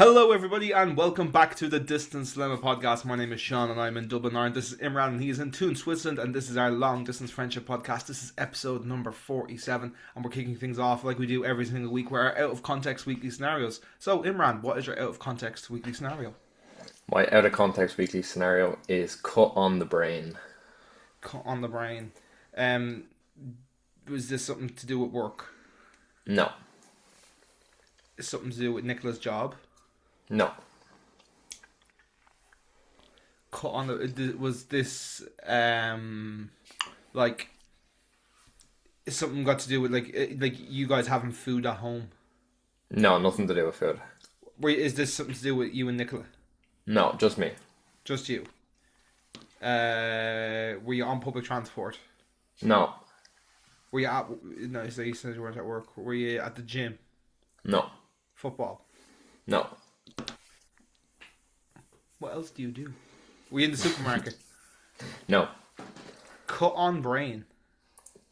Hello, everybody, and welcome back to the Distance Lemma podcast. My name is Shaun, and I'm in Dublin, Ireland. This is Imran, and he is in Thun, Switzerland, and this is our long distance friendship podcast. This is episode number 47, and we're kicking things off like we do every single week with our out of context weekly scenarios. So, Imran, what is your out of context weekly scenario? My out of context weekly scenario is cut on the brain. Cut on the brain. Was this something to do with work? No. Something to do with Nicola's job? No. Cut on the. Was this like something got to do with like you guys having food at home? No, nothing to do with food. Is this something to do with you and Nicola? No, just me. Just you. Were you on public transport? No. Were you at? No, so you said you weren't at work. Were you at the gym? No. Football? No. What else do you do? Were you in the supermarket? No. Cut on brain.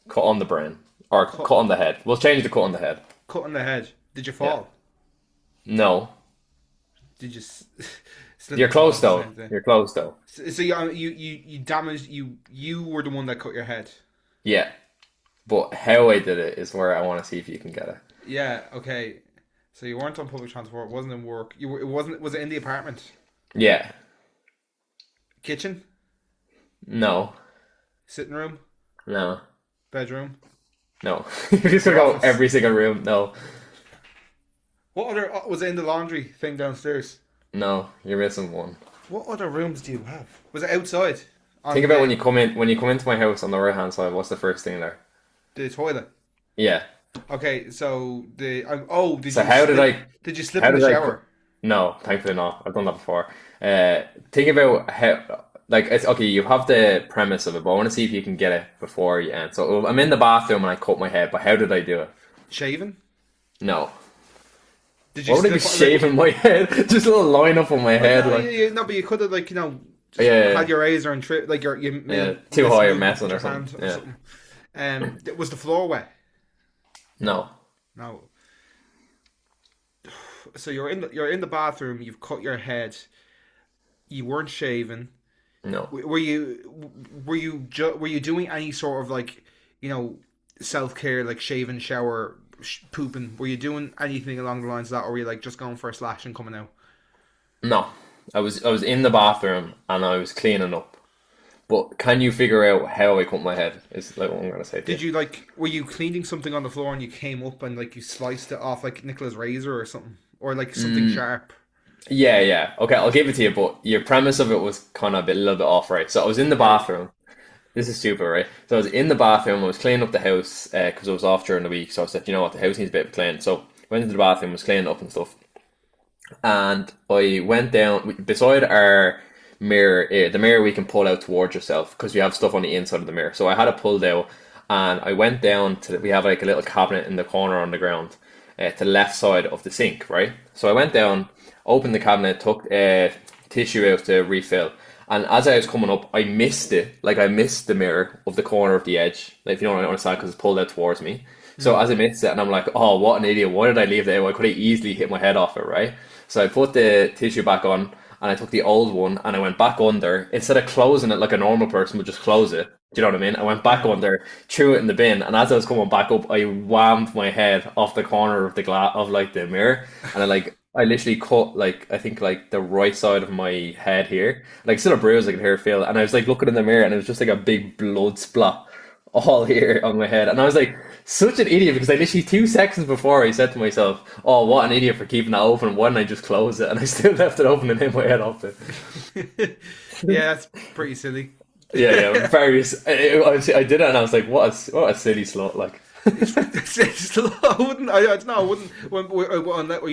Cut on the brain. Or cut on the head. We'll change the cut on the head. Cut on the head. Did you fall? Yeah. No. Did you? You're close though. You're close though. So you damaged you were the one that cut your head. Yeah. But how I did it is where I want to see if you can get it. Yeah. Okay. So you weren't on public transport. It wasn't in work. You were. It wasn't. Was it in the apartment? Yeah. Kitchen? No. Sitting room? No. Bedroom? No. You're just gonna go every single room. No. What other was it in the laundry thing downstairs? No, you're missing one. What other rooms do you have? Was it outside? Think about when you come into my house on the right hand side. What's the first thing there? The toilet. Yeah. Okay, so did you slip in the shower? No, thankfully not. I've done that before. Think about how, like, it's okay. You have the premise of it, but I want to see if you can get it before you end. So I'm in the bathroom and I cut my head, but how did I do it? Shaving? No. Did you? Why would I be shaving my head? Just a little line up on my head, no, but you could have had your razor and too high or messing or something. Was the floor wet? No. No. So you're in the bathroom. You've cut your head. You weren't shaving. No. Were you doing any sort of self-care, like shaving, shower, pooping? Were you doing anything along the lines of that, or were you just going for a slash and coming out? No. I was in the bathroom and I was cleaning up. But can you figure out how I cut my head? Is like what I'm gonna say. Did you were you cleaning something on the floor and you came up and you sliced it off like Nicola's razor or something? Or something sharp? Yeah. Okay, I'll give it to you, but your premise of it was kind of a little bit off, right? So I was in the bathroom. This is stupid, right? So I was in the bathroom, I was cleaning up the house because I was off during the week. So I said, you know what, the house needs a bit of clean. So I went into the bathroom, was cleaning up and stuff. And I went down, beside our mirror, the mirror we can pull out towards yourself because we have stuff on the inside of the mirror. So I had it pulled out and I went down we have a little cabinet in the corner on the ground. To the left side of the sink, right? So I went down, opened the cabinet, took tissue out to refill, and as I was coming up, I missed it. I missed the mirror of the corner of the edge. If you don't understand, because it's pulled out towards me. So as I missed it, and I'm like, oh, what an idiot! Why did I leave that out? I could have easily hit my head off it, right? So I put the tissue back on, and I took the old one, and I went back under. Instead of closing it like a normal person would just close it. Do you know what I mean? I went back under, threw it in the bin, and as I was coming back up, I whammed my head off the corner of the the mirror, and I literally cut I think the right side of my head here, still a bruise I could hear feel, and I was looking in the mirror, and it was just a big blood splat all here on my head, and I was such an idiot because I literally 2 seconds before I said to myself, oh, what an idiot for keeping that open. Why didn't I just close it? And I still left it open and hit my head off it. Yeah, that's pretty silly. Yeah, very. I did it, and I was like, "What a silly slut!" I wouldn't. I don't know. I wouldn't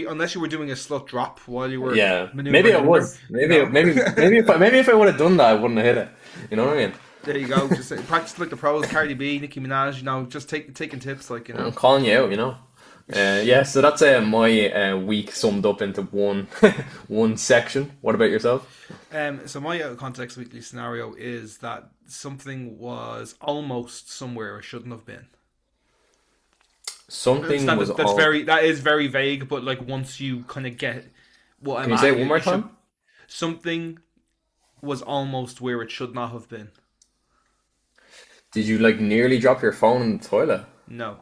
unless you were doing a slut drop while you were. Yeah, maybe I was. Maybe if I would have done that, I wouldn't have hit it. You know what I mean? There you go. Just practice like the pros, Cardi B, Nicki Minaj. Just taking tips, I'm calling you out. Yeah. So that's my week summed up into one section. What about yourself? So my out of context weekly scenario is that something was almost somewhere it shouldn't have been. Something was that is very vague, but once you kind of get what Can I'm you say at it one here. more time? Something was almost where it should not have been. Did you like nearly drop your phone in the toilet? No.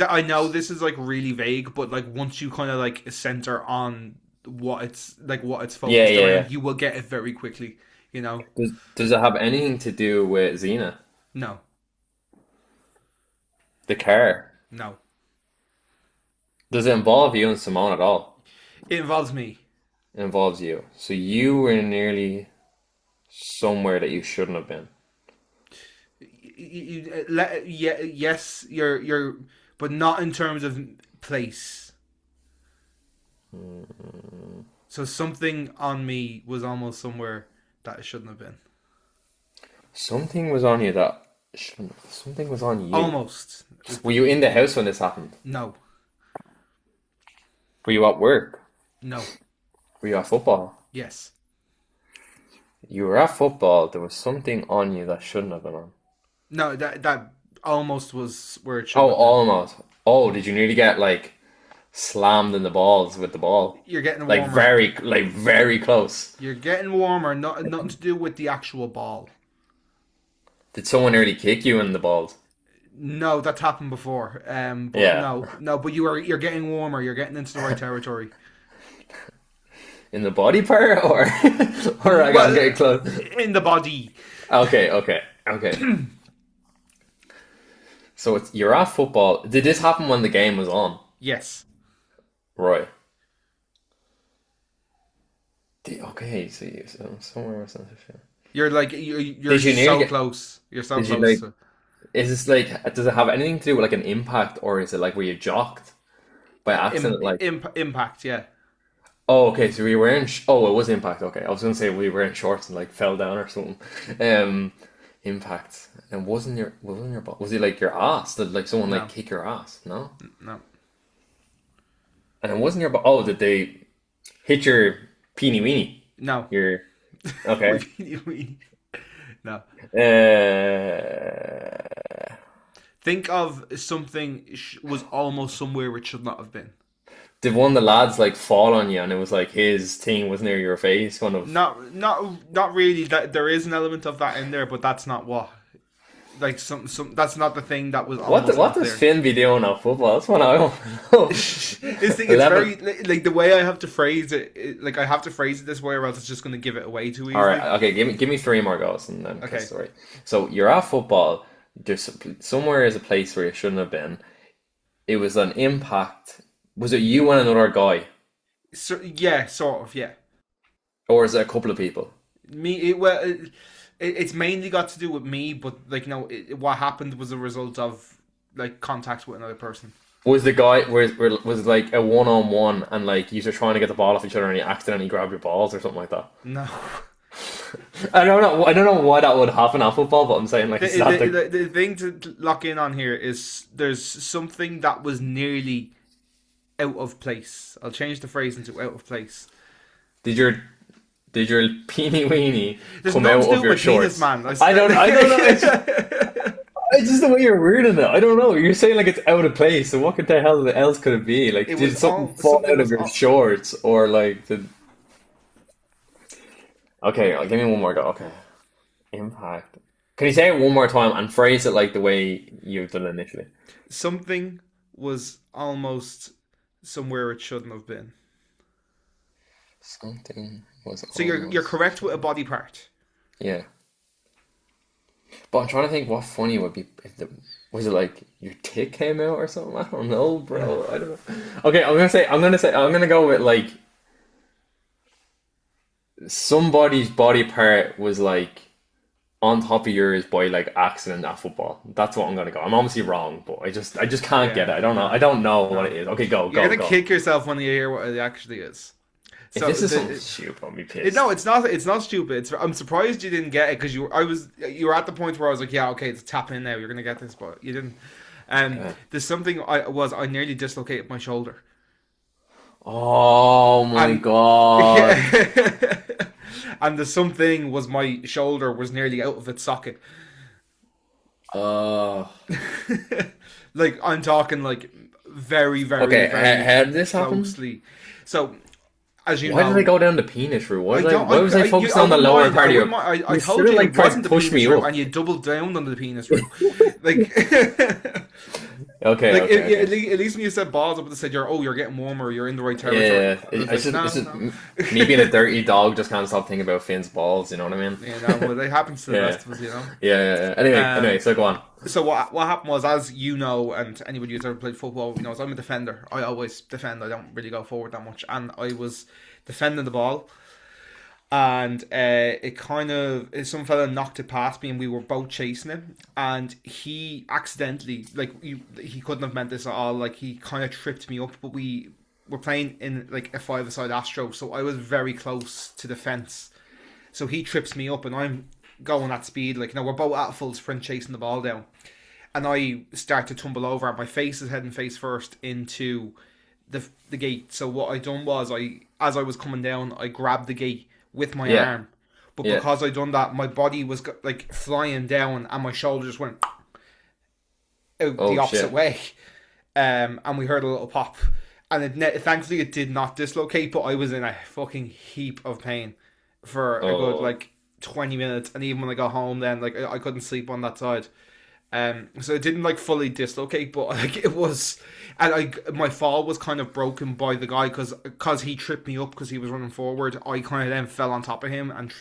I know this is like really vague, but like once you kind of like center on what it's Yeah, focused yeah, yeah. around, you will get it very quickly. You know? Does it have anything to do with Xena? No, The car? no. Does it involve you and Simone at all? It involves me. It involves you. So you were nearly somewhere that you shouldn't have been. Yeah, yes, you're, but not in terms of place. So something on me was almost somewhere that it shouldn't have been. Something was on you that shouldn't. Something was on you. Almost. Were you in the house when this happened? No, Were you at work? no, Were you at football? yes, You were at football. There was something on you that shouldn't have been on. no. That almost was where it Oh, shouldn't have been. almost. Oh, did you nearly get like slammed in the balls with the ball? You're getting warmer. Like very close. You're getting warmer. Nothing to do with the actual ball. Did someone nearly kick you in the balls? No, that's happened before. But Yeah, no. But you're getting warmer. You're getting into the right territory. in the body part, or or I got Well, getting close. in the body. Okay. So you're at football. Did this happen when the game was on? Yes. Right. Okay, so somewhere else. You're like you're Did you nearly so get? close. You're so Did you close. like? Is this like? Does it have anything to do with like an impact, or is it like where you jocked by accident? Like, Impact. Yeah. oh, okay. So we were in. Oh, it was impact. Okay, I was gonna say we were in shorts and like fell down or something. Um, impact. And wasn't your was it like your ass? Did like someone like No. kick your ass? No. No. And it wasn't your. Oh, did they hit your peenie weenie? No. Your. Okay. No. Uh, Think of something was almost somewhere it should not have been. did one of the lads like fall on you and it was like his thing was near your face, kind of? Not really. That there is an element of that in there, but that's not what. Like some. That's not the thing that was almost What not does there. Finn be doing at football? That's what I want to know. It's 11. very like the way I have to phrase it. Like I have to phrase it this way, or else it's just going to give it away too All easily. right, okay, give me three more goes and then Okay. sorry. So you're at football. There's somewhere is a place where you shouldn't have been. It was an impact. Was it you and another guy, So yeah, sort of. Yeah. or is it a couple of people? It's mainly got to do with me, but like what happened was a result of like contact with another person. Was the guy was it like a one-on-one and like you were trying to get the ball off each other and you accidentally grabbed your balls or something like that? No. I don't know why that would happen at football, but I'm saying like it's not The thing to lock in on here is there's something that was nearly out of place. I'll change the phrase into out of place. did your did your peenie weenie There's come nothing out to do of your with penis, shorts? man. I don't know. It's just the way you're wording it. I don't know. You're saying like it's out of place. So what the hell else could it be? Like It did was something all fall something out of was your all, shorts or like did? Okay, give me one more go. Okay, impact. Can you say it one more time and phrase it like the way you've done it initially? something was almost somewhere it shouldn't have been. Something was So you're almost. correct with a body part. Yeah. But I'm trying to think what funny would be if was it like your tit came out or something? I don't know, bro. I don't know. Okay, I'm gonna go with like somebody's body part was like on top of yours by like accident at football. That's what I'm gonna go. I'm obviously wrong, but I just can't get it. Yeah, I don't know. no, I don't know what no. it is. Okay, go, You're go, gonna go. kick yourself when you hear what it actually is. If So this is something stupid, I'll be pissed. no, it's not. It's not stupid. I'm surprised you didn't get it because you were at the point where I was like, yeah, okay, it's tapping in now. You're gonna get this, but you didn't. Okay. There's something I nearly dislocated my shoulder. Oh my And God. and the something was my shoulder was nearly out of its socket. Uh, Like I'm talking like very, very, Okay, very how did this happen? closely. So, as you Why did I know, go down the penis route? I don't. Why was I focusing I on the wouldn't lower mind. part I of wouldn't your? mind. I You should told have you like it tried to wasn't the push penis me route, up. and you doubled down on the penis route. Like, Okay, like okay, okay. at least when you said balls, I would have said you're getting warmer. You're in the right territory. Yeah, And I was it's like, just no, no. me being a dirty dog just can't stop thinking about Finn's balls. You know what I mean? Yeah, no. Well, it happens to the Yeah, rest of us, you know. yeah. Anyway, Um, so go on. so what happened was, as you know, and anybody who's ever played football knows, I'm a defender. I always defend. I don't really go forward that much, and I was defending the ball, and it kind of some fella knocked it past me, and we were both chasing him, and he accidentally, he couldn't have meant this at all. Like, he kind of tripped me up, but we were playing in like a five-a-side Astro, so I was very close to the fence. So he trips me up, and I'm going at speed. Like, we're both at full sprint chasing the ball down, and I start to tumble over, and my face is heading face first into the gate. So what I done was, as I was coming down, I grabbed the gate with my Yeah, arm, but yeah. because I done that, my body was like flying down, and my shoulder just went out the Oh opposite shit. way. And we heard a little pop, and thankfully it did not dislocate, but I was in a fucking heap of pain for a good Oh, like 20 minutes, and even when I got home, then like I couldn't sleep on that side. So it didn't like fully dislocate, but like it was, and my fall was kind of broken by the guy because he tripped me up because he was running forward. I kind of then fell on top of him, and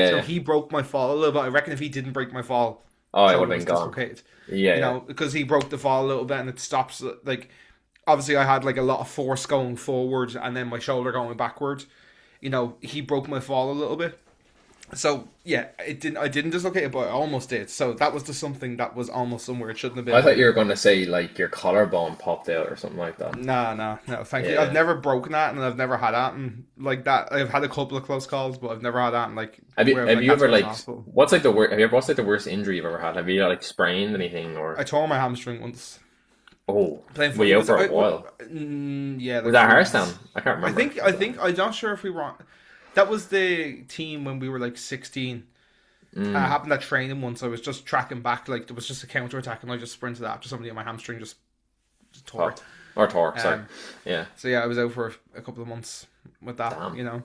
so yeah. he broke my fall a little bit. I reckon if he didn't break my fall, Oh, it would shoulder have was been gone. dislocated. Yeah. Because he broke the fall a little bit, and it stops like, obviously I had like a lot of force going forward, and then my shoulder going backward. He broke my fall a little bit. So yeah, it didn't. I didn't dislocate it, but I almost did. So that was just something that was almost somewhere it shouldn't have I been. thought you were going to say like your collarbone popped out or something like that. Nah, nah, no. Thankfully, I've Yeah. never broken that, and I've never had that, and like that. I've had a couple of close calls, but I've never had that, and like where I've Have like you had to ever go to the like hospital. what's like the worst? Have you ever what's like the worst injury you've ever had? Have you like sprained anything or? I tore my hamstring once Oh, playing were foot. It you out was for a while? yeah, Was like that 3 months. Hearthstone? I can't I remember. think I think I'm not sure if we were. That was the team when we were like 16. I Mm, happened at training once. I was just tracking back, like there was just a counter attack, and I just sprinted after somebody, and my hamstring just tore it. popped or torque, sorry. Um, Yeah, so yeah, I was out for a couple of months with that. damn. You know.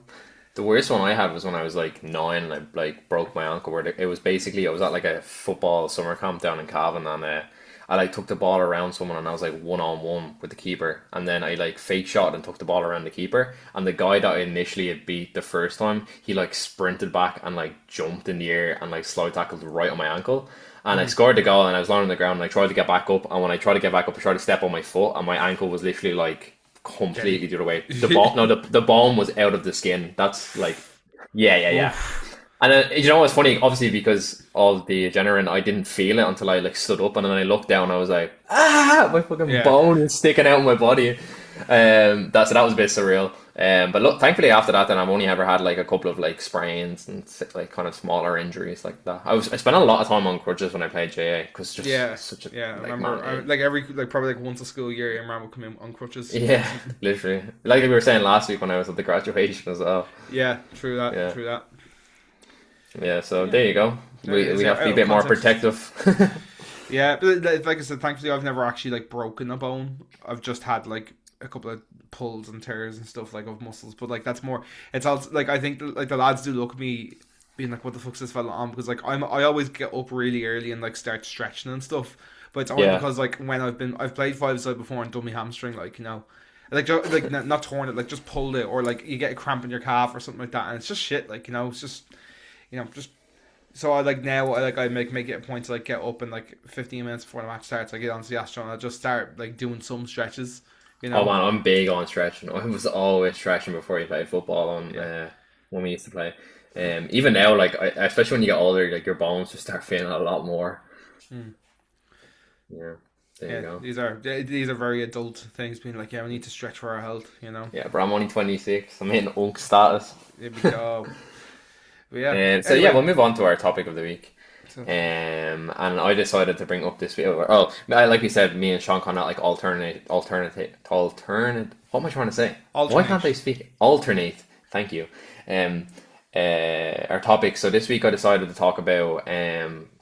The worst one I had was when I was like 9 and I like broke my ankle. It was basically I was at like a football summer camp down in Cavan and I like took the ball around someone and I was like 1-on-1 with the keeper and then I like fake shot and took the ball around the keeper and the guy that I initially had beat the first time he like sprinted back and like jumped in the air and like slide tackled right on my ankle and I scored the goal and I was lying on the ground and I tried to get back up and when I tried to get back up I tried to step on my foot and my ankle was literally like completely Jelly. the other way. The ball, no, the bone was out of the skin. That's like, yeah. Oof. And then, you know what's funny? Obviously, because of the adrenaline, I didn't feel it until I like stood up, and then I looked down. I was like, my fucking Yeah. bone is sticking out of my body. That was a bit surreal. But look, thankfully after that, then I've only ever had like a couple of like sprains and like kind of smaller injuries like that. I spent a lot of time on crutches when I played JA because just Yeah. such a Yeah. I like remember. man. Like every probably like once a school year, Imran would come in on crutches. Yeah, literally. Like we were saying last week when I was at the graduation as well. Yeah. True that. Yeah, True that. yeah. So Yeah. there you go. There it is. We Yeah. have to Out be a of bit more context. protective. Yeah, but like I said, thankfully I've never actually like broken a bone. I've just had like a couple of pulls and tears and stuff like of muscles. But like that's more. It's also like I think like the lads do look at me being like, "What the fuck's this fella on?" Because like I always get up really early and like start stretching and stuff. But it's only Yeah, because like when I've played five side before and done my hamstring, like like not torn it, like just pulled it, or like you get a cramp in your calf or something like that, and it's just shit. Like it's just just so I like now I make it a point to like get up and like 15 minutes before the match starts I get onto the Astro and I just start like doing some stretches, you oh know. man, I'm big on stretching. I was always stretching before you played football on Yeah. when we used to play. Even now, like especially when you get older, like your bones just start feeling a lot more. Mm. Yeah, there you Yeah, go. these are very adult things being like, yeah, we need to stretch for our health, Yeah, but I'm only 26. I'm in unk status. There we go. But yeah, So yeah, anyway, we'll move on to our topic of the week. so And I decided to bring up this video. Oh, like we said, me and Sean kind of like alternate. What am I trying to say? Why can't I alternate. speak? Alternate. Thank you. Our topic. So this week I decided to talk about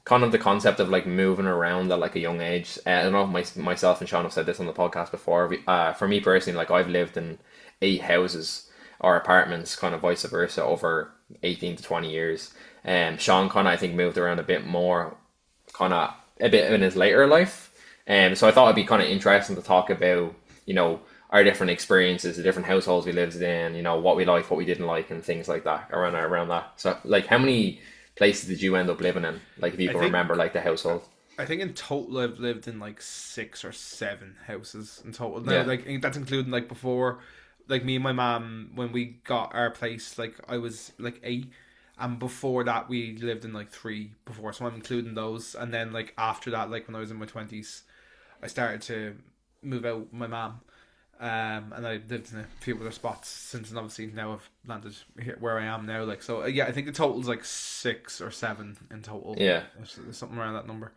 kind of the concept of like moving around at like a young age. I don't know if myself and Shaun have said this on the podcast before. For me personally, like I've lived in 8 houses or apartments, kind of vice versa, over 18 to 20 years. Shaun kind of I think moved around a bit more, kind of a bit in his later life. So I thought it'd be kind of interesting to talk about, our different experiences, the different households we lived in, what we liked, what we didn't like, and things like that around that. So, like, how many places did you end up living in? Like, if you I can remember, think like the household. I think in total I've lived in like 6 or 7 houses in total. Now, Yeah, like that's including like before, like me and my mom when we got our place, like I was like 8, and before that we lived in like 3 before. So I'm including those, and then like after that, like when I was in my 20s, I started to move out with my mom. And I lived in a few other spots since, and obviously now I've landed here where I am now. Like so, yeah, I think the total's like 6 or 7 in total. yeah. There's something around that number.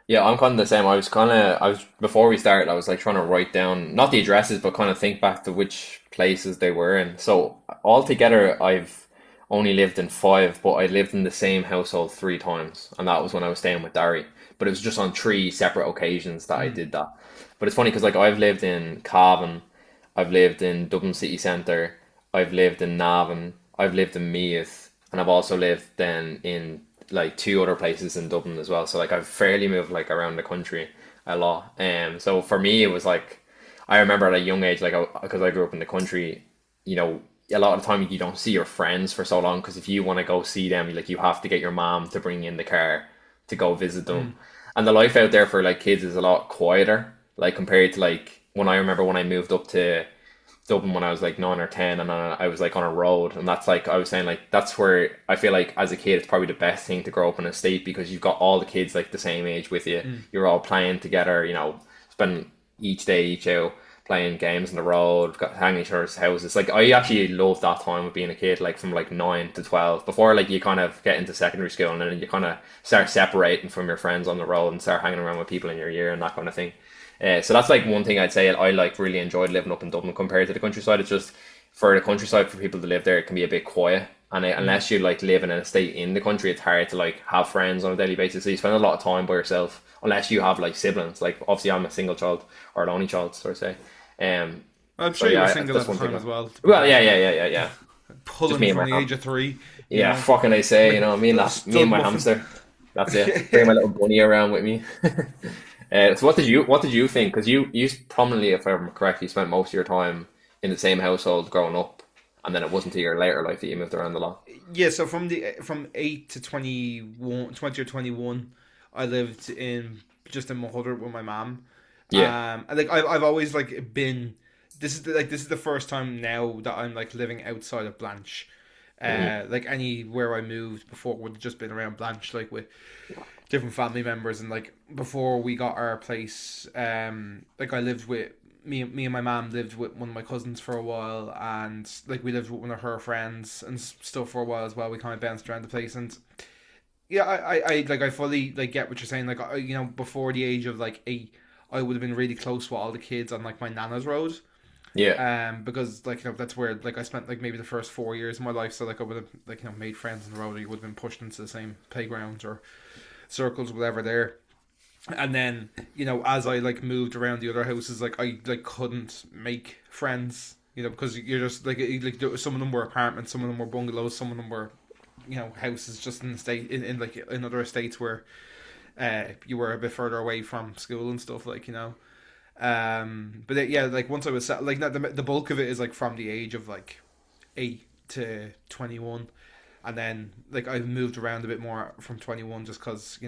Yeah, I'm kind of the same. I was, before we started, I was like trying to write down, not the addresses, but kind of think back to which places they were in. So altogether, I've only lived in 5, but I lived in the same household 3 times. And that was when I was staying with Derry. But it was just on 3 separate occasions that I Mm. did that. But it's funny because like I've lived in Cavan, I've lived in Dublin City Centre, I've lived in Navan, I've lived in Meath, and I've also lived then in like 2 other places in Dublin as well. So like I've fairly moved like around the country a lot. So for me it was like I remember at a young age, like because I grew up in the country, you know, a lot of the time you don't see your friends for so long because if you want to go see them, like you have to get your mom to bring in the car to go visit them. Mm. And the life out there for like kids is a lot quieter, like compared to like when I remember when I moved up to Dublin when I was like 9 or 10, and I was like on a road, and that's like I was saying like that's where I feel like as a kid it's probably the best thing to grow up in a state because you've got all the kids like the same age with you. Mm. You're all playing together, spend each day each out playing games on the road, hanging each other's houses. Like I actually loved that time of being a kid, like from like 9 to 12, before like you kind of get into secondary school and then you kind of start separating from your friends on the road and start hanging around with people in your year and that kind of thing. So that's like one thing I'd say I like really enjoyed living up in Dublin compared to the countryside. It's just for the countryside for people to live there, it can be a bit quiet. And Mm. unless you like live in a state in the country, it's hard to like have friends on a daily basis. So you spend a lot of time by yourself, unless you have like siblings. Like obviously, I'm a single child or an only child, so to say. Um, I'm so sure you were yeah, single that's at the one thing. time as well. To be Well, fair, yeah. Just pulling me and from my the age of 3, you yeah. know, Fucking I say, like a me and stud my muffin. hamster. That's it. Bring my little bunny around with me. So what did you think? Because you prominently, if I'm correct, you spent most of your time in the same household growing up, and then it wasn't until your later life that you moved around a lot. Yeah, so from 8 to 21, 20 or 21, I lived in just in Mahudder with my mom. Yeah. And like I've always like been. This is the first time now that I'm like living outside of Blanche. Hmm. Like anywhere I moved before would have just been around Blanche, like with different family members, and like before we got our place, like I lived with me and my mom lived with one of my cousins for a while, and like we lived with one of her friends and stuff for a while as well. We kind of bounced around the place, and yeah, I fully like get what you're saying. Like before the age of like 8, I would have been really close with all the kids on like my nana's road. Yeah. Because like that's where like I spent like maybe the first 4 years of my life. So like I would have like made friends on the road. Or you would have been pushed into the same playgrounds or circles, whatever there. And then as I like moved around the other houses, like I like couldn't make friends. Because you're just like some of them were apartments, some of them were bungalows, some of them were houses just in the state in like in other estates where you were a bit further away from school and stuff but yeah, like once I was set, like the bulk of it is like from the age of like 8 to 21, and then like I moved around a bit more from 21 just because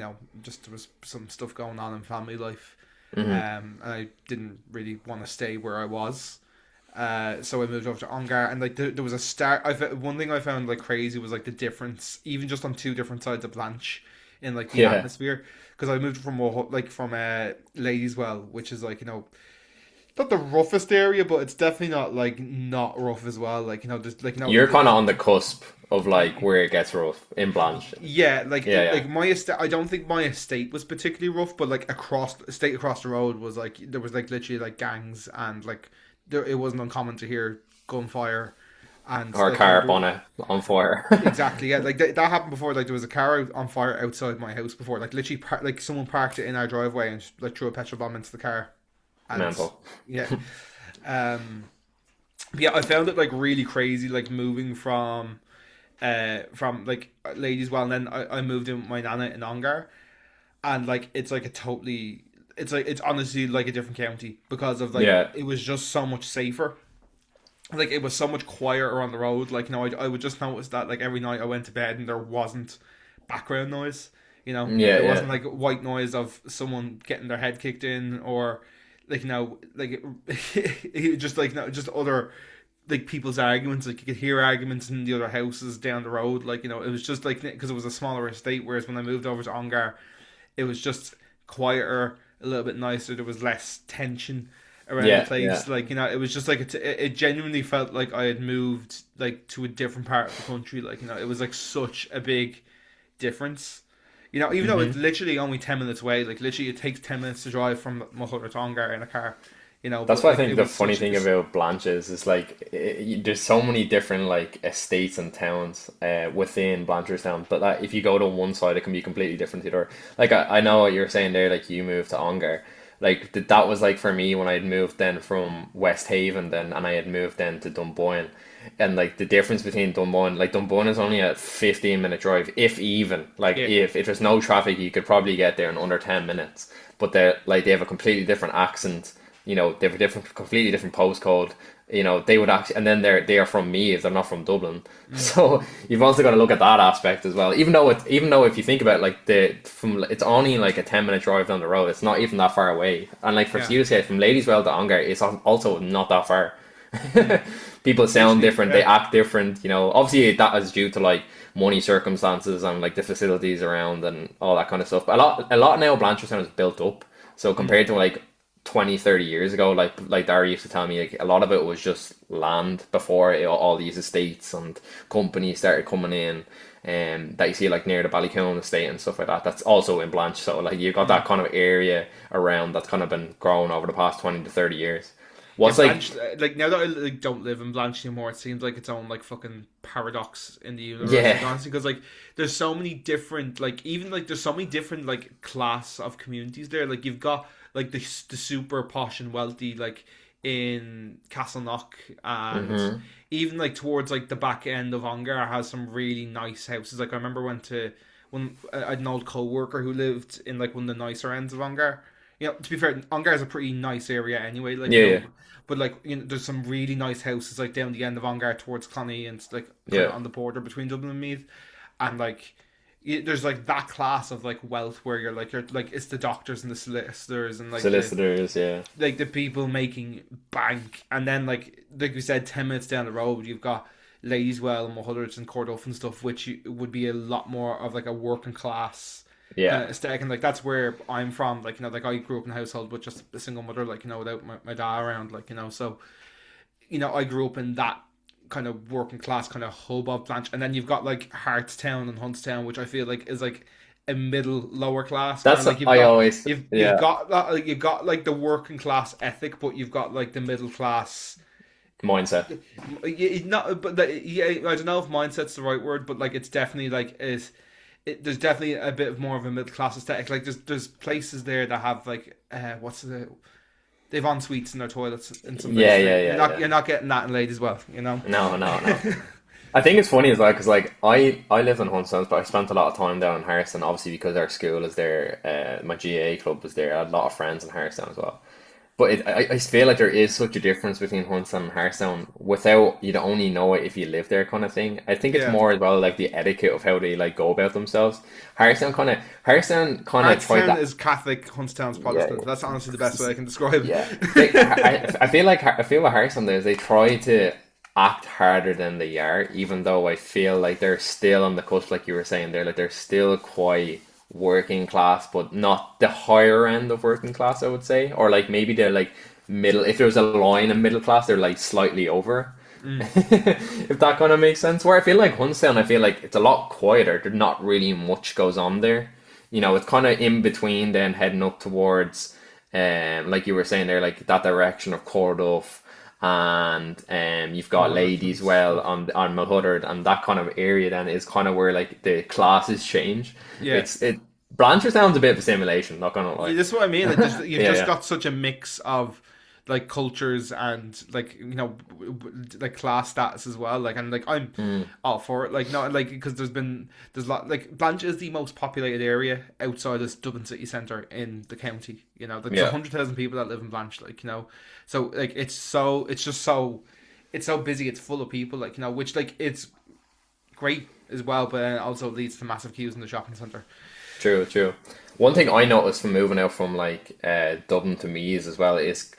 just there was some stuff going on in family life, Hmm. and I didn't really want to stay where I was. So I moved over to Ongar, and like there was a start. One thing I found like crazy was like the difference, even just on 2 different sides of Blanche, in like the Yeah. atmosphere. Because I moved from Ladieswell, which is like not the roughest area, but it's definitely not like not rough as well. Like there's like You're kind of on the cusp of like where it gets rough in Blanche. yeah, like Yeah, yeah. like my estate. I don't think my estate was particularly rough, but like estate across the road was like there was like literally like gangs, and like it wasn't uncommon to hear gunfire and Or a like car bonnet on fire. exactly, yeah, like that happened before. Like there was a car on fire outside my house before. Like literally, like someone parked it in our driveway and like threw a petrol bomb into the car, and Mental. yeah, um, yeah, I found it like really crazy, like moving from like ladies. Well, and then I moved in with my nana in Ongar, and like it's like a totally, it's like it's honestly like a different county because of like Yeah. it was just so much safer. Like it was so much quieter on the road. Like I would just notice that like every night I went to bed and there wasn't background noise. Yeah, There yeah. wasn't like white noise of someone getting their head kicked in, or like like it just like just other like people's arguments. Like you could hear arguments in the other houses down the road. Like it was just like because it was a smaller estate. Whereas when I moved over to Ongar, it was just quieter, a little bit nicer. There was less tension around the Yeah, yeah. place. Like it was just like it genuinely felt like I had moved like to a different part of the country. Like it was like such a big difference. Even though it's hmm literally only 10 minutes away. Like literally, it takes 10 minutes to drive from Muhull to Ongar in a car. That's But what I like think it the was funny such. thing about Blanches is like there's so many different like estates and towns within Blanchardstown, but that if you go to one side, it can be completely different to the other. Like I know what you're saying there. Like you moved to Ongar, like that was like for me when I had moved then from West Haven then, and I had moved then to Dunboyne, and like the difference between Dunboyne, like Dunboyne is only a 15-minute drive, if even. Like Yeah, if there's no traffic, you could probably get there in under 10 minutes. But they have a completely different accent. They have a completely different postcode. They would actually, and then they are from Meath, they're not from Dublin. mm, So you've also got to look at that aspect as well. Even though if you think about it, like it's only like a 10-minute drive down the road. It's not even that far away. And like for yeah, you to say from Ladyswell to Ongar, it's also not that far. mm. People sound Literally, different, they yeah, act different. Obviously that is due to like money circumstances and like the facilities around and all that kind of stuff. But a lot now Blanchardstown is built up. So mm, compared to like 20, 30 years ago, like Dara used to tell me, like a lot of it was just land before all these estates and companies started coming in, and that you see like near the Ballycoon estate and stuff like that. That's also in Blanche. So like you've got mm. that kind of area around that's kind of been growing over the past 20 to 30 years. Yeah, What's like, Blanche. Like now that I like don't live in Blanche anymore, it seems like its own like fucking paradox in the universe. yeah, Like honestly, because like there's so many different like even like there's so many different like class of communities there. Like you've got like the super posh and wealthy like in Castleknock, and hmm even like towards like the back end of Ongar has some really nice houses. Like I remember when I had an old co-worker who lived in like one of the nicer ends of Ongar. To be fair, Ongar is a pretty nice area anyway. Like yeah, yeah, but like there's some really nice houses like down the end of Ongar towards Cloney, and it's like kind yeah. of on the border between Dublin and Meath, and like there's like that class of like wealth where you're like it's the doctors and the solicitors and like the Solicitors, yeah, like the people making bank, and then like we said, 10 minutes down the road you've got Ladyswell and Mulhullers and Corduff and stuff, which would be a lot more of like a working class kind yeah. of aesthetic. And like that's where I'm from. Like like I grew up in a household with just a single mother, like without my dad around, like so I grew up in that kind of working class kind of hub of Blanche, and then you've got like Hartstown and Huntstown, which I feel like is like a middle lower class kind of That's like I always, you've yeah, got that, like you've got like the working class ethic, but you've got like the middle class. mindset. Not, but yeah, I don't know if mindset's the right word, but like it's definitely like there's definitely a bit more of a middle class aesthetic. Like there's places there that have like what's the they've en suites in their toilets in some Yeah, places. yeah, You're yeah, not yeah. you're not getting that in ladies as well, No, no, no. I think it's funny as well because like I lived in Hunstan's, but I spent a lot of time down in Harrison. Obviously, because our school is there, my GA club was there. I had a lot of friends in Harrison as well. But I feel like there is such a difference between Hunstanton and Harrison without you'd only know it if you live there kind of thing. I think it's Yeah, more as well like the etiquette of how they like go about themselves. Harrison kind of tried Hartstown that. is Catholic, Huntstown's Yeah, Protestant. That's honestly the best way I can describe yeah. it. I feel what Harrison does. They try to act harder than they are, even though I feel like they're still on the cusp, like you were saying. They're still quite working class, but not the higher end of working class, I would say. Or like maybe they're like middle. If there's a line in middle class, they're like slightly over. Mm. If that kind of makes sense. Where I feel like Hunstown, I feel like it's a lot quieter. There's not really much goes on there. It's kind of in between then heading up towards, like you were saying there, like that direction of Corduff and you've got Mullet and ladies well stuff. on Mulhuddard, and that kind of area then is kind of where like the classes change. Yeah. It Blanchardstown's a bit of a simulation, not gonna lie. Yeah, this is what I mean. Like, you've Yeah, just yeah. got such a mix of like cultures and like like class status as well. Like, and like I'm Mm, all for it. Like, no, like because there's a lot like Blanche is the most populated area outside of Dublin city centre in the county. Like, there's yeah. 100,000 people that live in Blanche. Like, so like it's just it's so busy. It's full of people. Like, which like it's great as well, but then it also leads to massive queues in the shopping centre. True, true. One thing I noticed from moving out from like Dublin to Meath as well is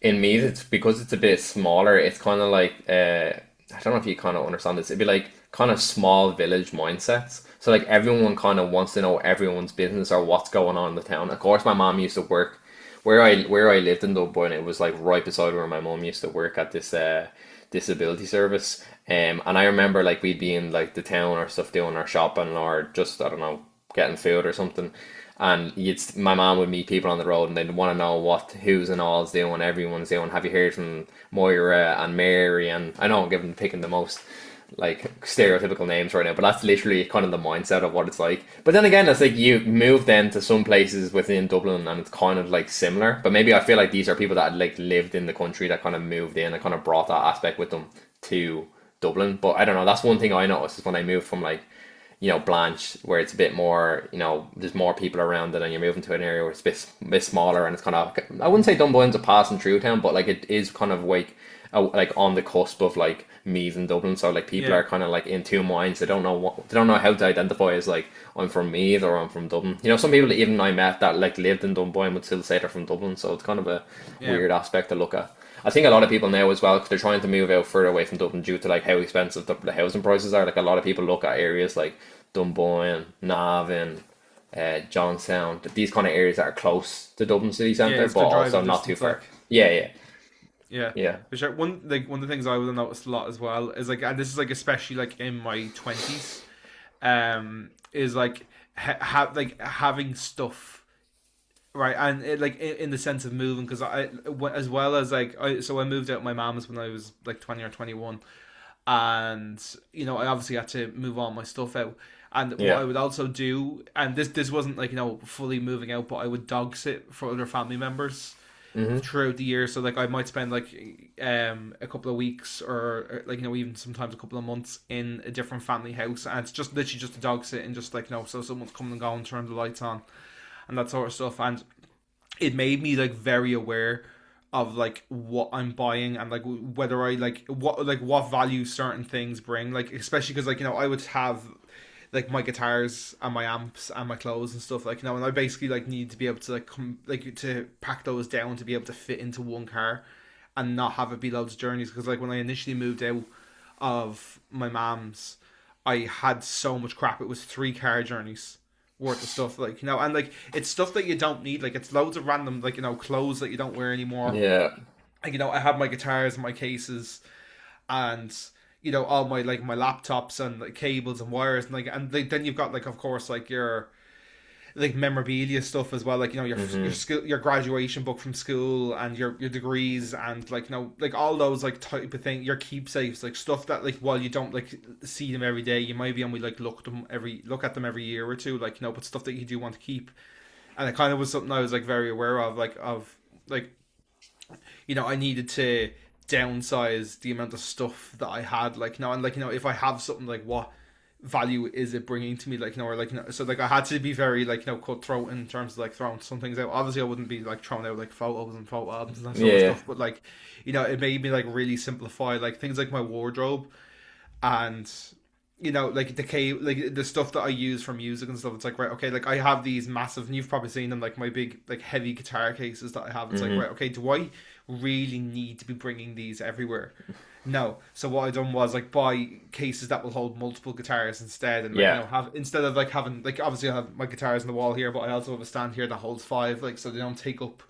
in Meath it's because it's a bit smaller. It's kind of like I don't know if you kind of understand this. It'd be like kind of small village mindsets. So like everyone kind of wants to know everyone's business or what's going on in the town. Of course, my mom used to work where I lived in Dublin. It was like right beside where my mom used to work at this disability service. And I remember like we'd be in like the town or stuff doing our shopping or just I don't know getting food or something. And my mom would meet people on the road and they'd want to know what who's and all's doing, everyone's doing. Have you heard from Moira and Mary? And I know I'm picking the most like stereotypical names right now, but that's literally kind of the mindset of what it's like. But then again, it's like you move then to some places within Dublin and it's kind of like similar. But maybe I feel like these are people that like lived in the country that kind of moved in and kind of brought that aspect with them to Dublin. But I don't know, that's one thing I noticed is when I moved from like Blanche, where it's a bit more, there's more people around it, and you're moving to an area where it's a bit smaller, and it's kind of, I wouldn't say Dunboyne's a passing through town, but like it is kind of like on the cusp of like Meath and Dublin, so like people Yeah. are kind of like in two minds. They don't know how to identify as like I'm from Meath or I'm from Dublin. Some people that even I met that like lived in Dunboyne would still say they're from Dublin, so it's kind of a Yeah. weird aspect to look at. I think a lot of people now as well, because they're trying to move out further away from Dublin due to like how expensive the housing prices are. Like a lot of people look at areas like Dunboyne, Navan, Johnstown, these kind of areas that are close to Dublin city Yeah, centre, it's but the also driving not too distance, far. like. Yeah, yeah, Yeah, yeah. for sure. One of the things I would have noticed a lot as well is like, and this is like especially like in my 20s, is like like having stuff, right, and like in the sense of moving, because as well as like I moved out of my mom's when I was like 20 or 21, and I obviously had to move all my stuff out. And what Yeah. I would also do, and this wasn't like fully moving out, but I would dog sit for other family members Hmm. throughout the year. So like I might spend like a couple of weeks or like even sometimes a couple of months in a different family house, and it's just literally just a dog sit and just like so someone's coming and going, turn the lights on and that sort of stuff. And it made me like very aware of like what I'm buying and like whether I like what value certain things bring, like especially because like I would have like my guitars and my amps and my clothes and stuff, like and I basically like need to be able to like come like to pack those down to be able to fit into one car and not have it be loads of journeys, because like when I initially moved out of my mom's, I had so much crap. It was 3 car journeys worth of stuff, like and like it's stuff that you don't need, like it's loads of random like clothes that you don't wear anymore. Yeah. Like I have my guitars and my cases and all my like my laptops and like cables and wires and like then you've got like of course like your like memorabilia stuff as well, like your Hmm. school, your graduation book from school and your degrees and like like all those like type of thing, your keepsakes, like stuff that like while you don't like see them every day, you might be only like look at them every year or two, like but stuff that you do want to keep. And it kind of was something I was like very aware of, like I needed to downsize the amount of stuff that I had, like and like if I have something, like what value is it bringing to me, like or like so like I had to be very like cutthroat in terms of like throwing some things out. Obviously I wouldn't be like throwing out like photos and photo albums and that sort of Yeah. stuff, but like it made me like really simplify like things like my wardrobe and like like the stuff that I use for music and stuff. It's like, right, okay, like I have these massive, and you've probably seen them, like my big like heavy guitar cases that I have. It's like, Hmm. right, okay, do I really need to be bringing these everywhere? No. So what I done was like buy cases that will hold multiple guitars instead, and like Yeah. have, instead of like having like, obviously I have my guitars on the wall here, but I also have a stand here that holds 5, like so they don't take up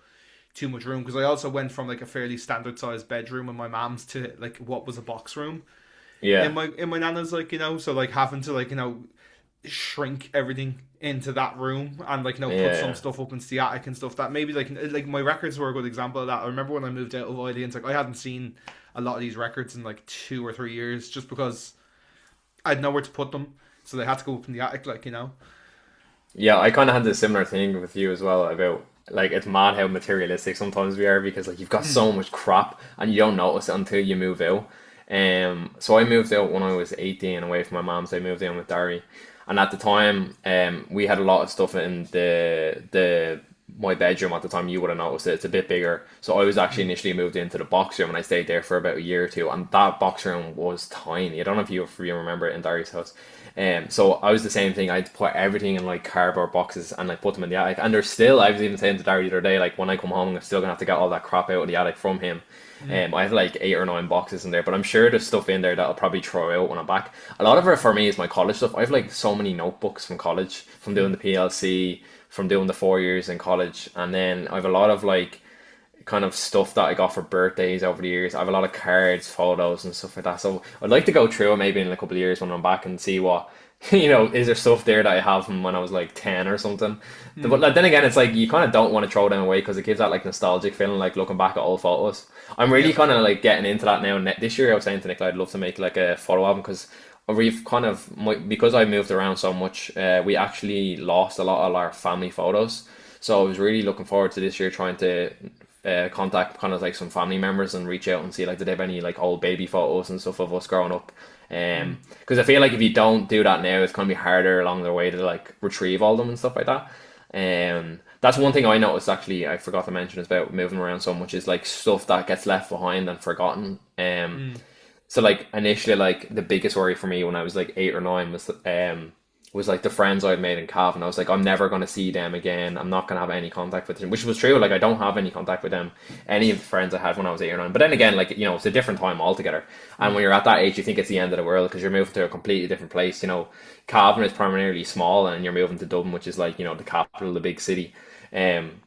too much room, because I also went from like a fairly standard sized bedroom in my mom's to like what was a box room Yeah. in my nana's, like so like having to like shrink everything into that room and like put some Yeah, stuff up into the attic and stuff that maybe like my records were a good example of that. I remember when I moved out of Ireland, it's like I hadn't seen a lot of these records in like 2 or 3 years just because I had nowhere to put them, so they had to go up in the attic, yeah. I kind of had this similar thing with you as well about like it's mad how materialistic sometimes we are because like you've got Mm. so much crap and you don't notice it until you move out. So I moved out when I was 18 away from my mom's. I moved in with Derry, and at the time, we had a lot of stuff in the my bedroom at the time. You would have noticed it. It's a bit bigger. So I was actually Mm. initially moved into the box room, and I stayed there for about a year or two. And that box room was tiny. I don't know if you remember it in Derry's house. So I was the same thing. I'd put everything in like cardboard boxes and like put them in the attic. And there's still, I was even saying to Derry the other day, like when I come home, I'm still gonna have to get all that crap out of the attic from him. Mm. I have like 8 or 9 boxes in there, but I'm sure there's stuff in there that I'll probably throw out when I'm back. A lot of it for me is my college stuff. I have like so many notebooks from college, from doing the PLC, from doing the 4 years in college, and then I have a lot of like kind of stuff that I got for birthdays over the years. I have a lot of cards, photos, and stuff like that. So I'd like to go through it maybe in a couple of years when I'm back and see what, is there stuff there that I have from when I was like 10 or something. But Mm. like, then again, it's like you kind of don't want to throw them away because it gives that like nostalgic feeling, like looking back at old photos. I'm really Yeah. kind of like getting into that now. This year, I was saying to Nick, I'd love to make like a photo album because we've kind of because I moved around so much, we actually lost a lot of our family photos. So I was really looking forward to this year trying to contact kind of like some family members and reach out and see like did they have any like old baby photos and stuff of us growing up. Mm. Because I feel like if you don't do that now, it's gonna be harder along the way to like retrieve all them and stuff like that. That's one thing I noticed actually. I forgot to mention is about moving around so much is like stuff that gets left behind and forgotten. Mm. So like initially, like the biggest worry for me when I was like 8 or 9 was like the friends I'd made in Cavan. I was like, I'm never gonna see them again. I'm not gonna have any contact with them, which was true. Like I don't have any contact with them, any of the friends I had when I was 8 or 9. But then again, like it's a different time altogether. And when Mm. you're at that age, you think it's the end of the world because you're moving to a completely different place. Cavan is primarily small, and you're moving to Dublin, which is like the capital, the big city. Um,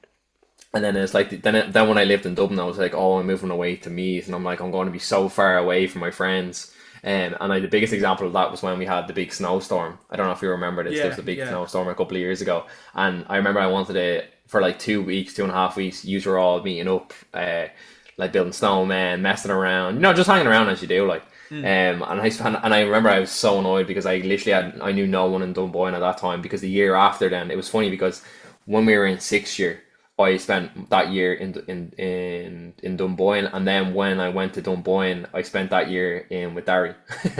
and then it's like then when I lived in Dublin, I was like, oh, I'm moving away to Meath, and I'm like, I'm going to be so far away from my friends. The biggest example of that was when we had the big snowstorm. I don't know if you remember this. There was Yeah. a big Yeah. snowstorm a couple of years ago, and I remember I wanted to for like 2 weeks, 2.5 weeks. You were all meeting up, like building snowmen, messing around, just hanging around as you do, like. Mm. And I remember I was so annoyed because I knew no one in Dunboyne at that time because the year after then it was funny because when we were in sixth year I spent that year in Dunboyne, and then when I went to Dunboyne, I spent that year in with Derry.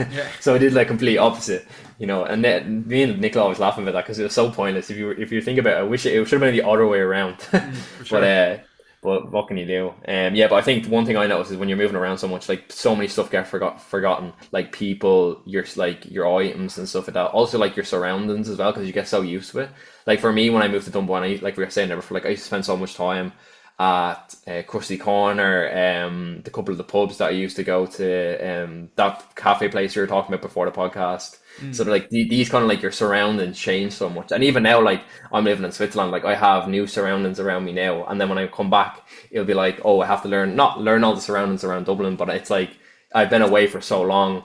Yeah. So I did like complete opposite, And then me and Nicola always laughing about that because it was so pointless. If you think about it, I wish it should have been the other way around. Mm. For But sure. what can you do? Yeah, but I think one thing I noticed is when you're moving around so much, like so many stuff get forgotten, like people, your items and stuff like that. Also, like your surroundings as well, because you get so used to it. Like for me, when I moved to Dunboyne, like we were saying there before, like I used to spend so much time at Krusty Corner, the couple of the pubs that I used to go to, that cafe place you were talking about before the podcast. So Mm. like these kind of like your surroundings change so much, and even now, like I'm living in Switzerland, like I have new surroundings around me now, and then when I come back, it'll be like, oh, I have to not learn all the surroundings around Dublin, but it's like I've been away for so long.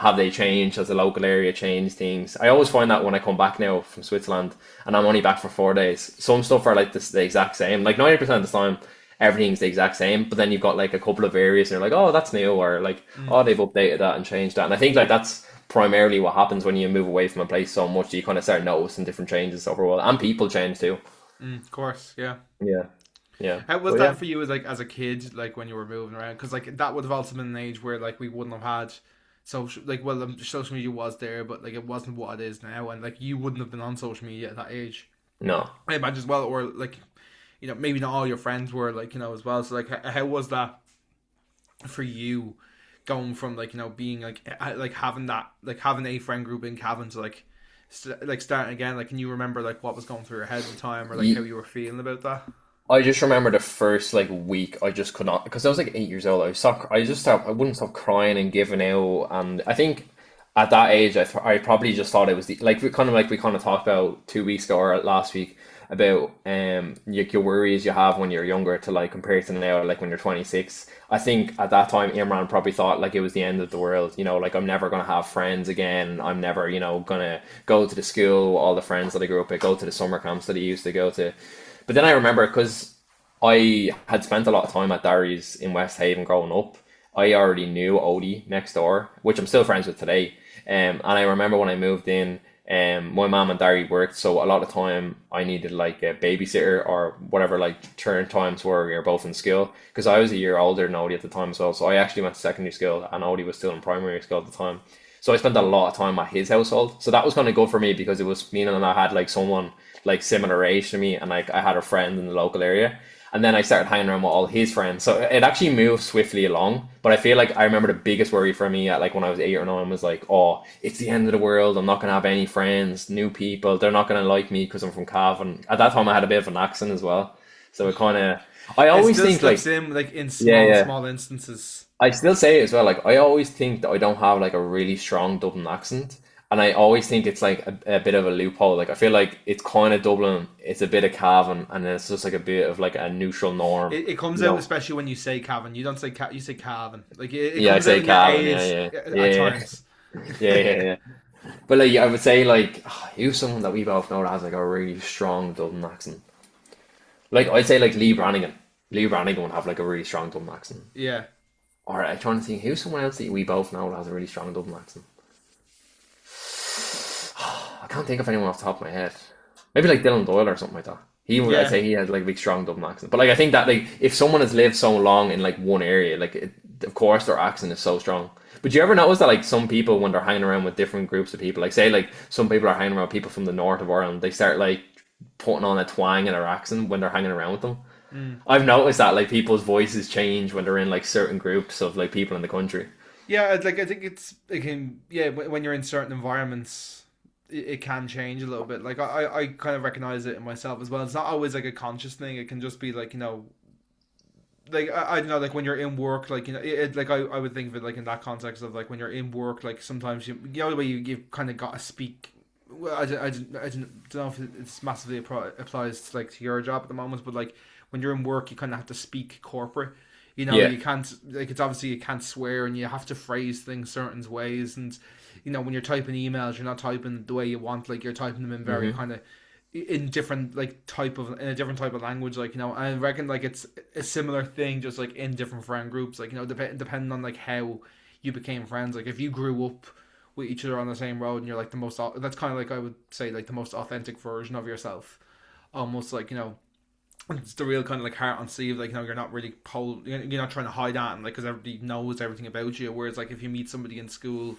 Have they changed? Has the local area changed things? I always find that when I come back now from Switzerland and I'm only back for 4 days, some stuff are like the exact same. Like 90% of the time, everything's the exact same. But then you've got like a couple of areas and you're like, oh, that's new, or like, oh, Mm. they've updated that and changed that. And I think like that's primarily what happens when you move away from a place so much. You kind of start noticing different changes overall, and people change too. Mm. Of course. Yeah. Yeah, yeah, How was but yeah. that for you as a kid, like when you were moving around? Because like that would have also been an age where like we wouldn't have had social, like, well, social media was there, but like it wasn't what it is now, and like you wouldn't have been on social media at that age. No. I imagine as well, or like maybe not all your friends were like as well. So like how was that for you, going from like being like having that, like having a friend group in Cavan to like like starting again? Like, can you remember like what was going through your head at the time, or like how Ye- you were feeling about that? I just remember the first like week I just could not because I was like 8 years old. I wouldn't stop crying and giving out, and I think at that age I probably just thought it was the like we kind of talked about 2 weeks ago or last week about your worries you have when you're younger to like compared to now, like when you're 26. I think at that time Imran probably thought like it was the end of the world. You know, like I'm never gonna have friends again. I'm never, gonna go to the school, all the friends that I grew up with, go to the summer camps that he used to go to. But then I remember because I had spent a lot of time at Derry's in West Haven growing up. I already knew Odie next door, which I'm still friends with today. And I remember when I moved in, my mom and Derry worked, so a lot of time I needed like a babysitter or whatever like turn times were we were both in school because I was a year older than Odie at the time as well. So I actually went to secondary school and Odie was still in primary school at the time. So I spent a lot of time at his household. So that was kind of good for me because it was meaning I had like someone like similar age to me and like I had a friend in the local area. And then I started hanging around with all his friends. So it actually moved swiftly along. But I feel like I remember the biggest worry for me at like when I was 8 or 9 was like, oh, it's the end of the world. I'm not gonna have any friends, new people. They're not gonna like me because I'm from Cavan. At that time, I had a bit of an accent as well. So it kind of, I It always still think like, slips in like in yeah, small, yeah. small instances. I still say it as well. Like I always think that I don't have like a really strong Dublin accent, and I always think it's like a bit of a loophole. Like I feel like it's kind of Dublin, it's a bit of Cavan, and then it's just like a bit of like a neutral norm. It comes You out know? especially when you say Cavan. You don't say you say Cavan. Like it Yeah, I comes out say in your Cavan. Yeah, age yeah, at yeah, times. yeah, yeah, yeah. But like I would say like who's someone that we both know that has like a really strong Dublin accent. Like I'd say like Lee Brannigan. Lee Brannigan would have like a really strong Dublin accent. Yeah. Or I'm trying to think who's someone else that we both know that has a really strong Dublin accent. I can't think of anyone off the top of my head. Maybe like Dylan Doyle or something like that. I'd Yeah. say he has like a big strong Dublin accent. But like I think that like if someone has lived so long in like one area, of course their accent is so strong. But you ever notice that like some people when they're hanging around with different groups of people, like say like some people are hanging around with people from the north of Ireland, they start like putting on a twang in their accent when they're hanging around with them. Mm. I've noticed that like people's voices change when they're in like certain groups of like people in the country. Yeah, like I think it's it can yeah when you're in certain environments it can change a little bit. Like I kind of recognize it in myself as well. It's not always like a conscious thing. It can just be like like I don't know like when you're in work like like I would think of it like in that context of like when you're in work like sometimes you know the way you kind of got to speak. Well, I don't know if it's massively applies to, like to your job at the moment, but like when you're in work, you kind of have to speak corporate. Yeah. You can't like it's obviously you can't swear and you have to phrase things certain ways, and when you're typing emails, you're not typing the way you want. Like you're typing them in very Hmm. kind of in different like type of in a different type of language. Like I reckon like it's a similar thing, just like in different friend groups. Like depending on like how you became friends. Like if you grew up with each other on the same road and you're like the most that's kind of like I would say like the most authentic version of yourself, almost like it's the real kind of like heart on sleeve, like you're not really you're not trying to hide that, and like because everybody knows everything about you. Whereas like if you meet somebody in school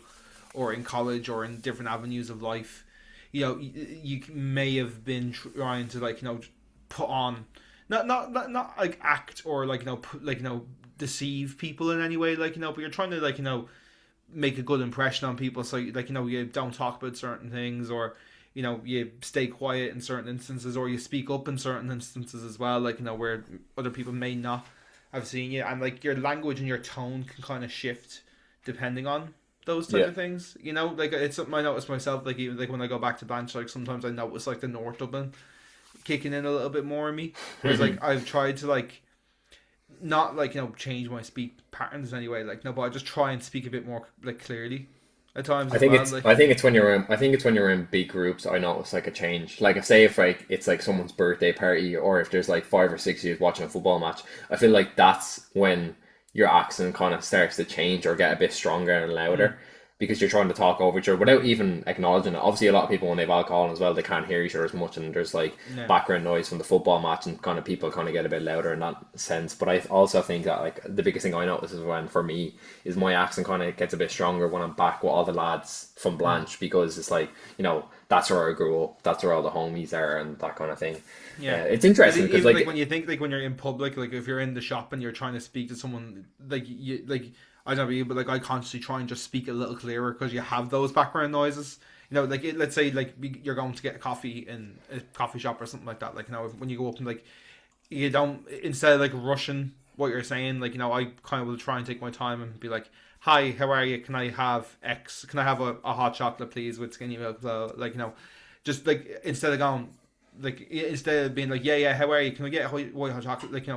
or in college or in different avenues of life, you may have been trying to like put on not like act or like put, like deceive people in any way, like but you're trying to like make a good impression on people, so like you don't talk about certain things, or you stay quiet in certain instances, or you speak up in certain instances as well, like where other people may not have seen you, and like your language and your tone can kind of shift depending on those type Yeah. of things, like it's something I notice myself, like even like when I go back to bench, like sometimes I notice like the North Dublin kicking in a little bit more in me, whereas like I've tried to like not like change my speak patterns in any way, like no, but I just try and speak a bit more like clearly at times as well, like I think it's when you're in I think it's when you're in big groups I notice like a change. Like if like it's like someone's birthday party or if there's like 5 or 6 years watching a football match, I feel like that's when your accent kind of starts to change or get a bit stronger and mm, louder because you're trying to talk over each other without even acknowledging it. Obviously a lot of people when they've alcohol as well, they can't hear each other as much and there's like yeah, background noise from the football match and kind of people kind of get a bit louder in that sense. But I also think that like the biggest thing I notice is when for me is my accent kind of gets a bit stronger when I'm back with all the lads from mm, Blanche because it's like that's where I grew up, that's where all the homies are and that kind of thing. yeah. It's Because interesting because even like like when you think like when you're in public, like if you're in the shop and you're trying to speak to someone, like you like I don't know, but like I constantly try and just speak a little clearer because you have those background noises. Like let's say like you're going to get a coffee in a coffee shop or something like that. Like when you go up and like you don't, instead of like rushing what you're saying, like I kind of will try and take my time and be like, "Hi, how are you? Can I have X? Can I have a hot chocolate, please, with skinny milk?" Like just like instead of going like instead of being like, yeah, how are you? Can I get white hot chocolate? Like,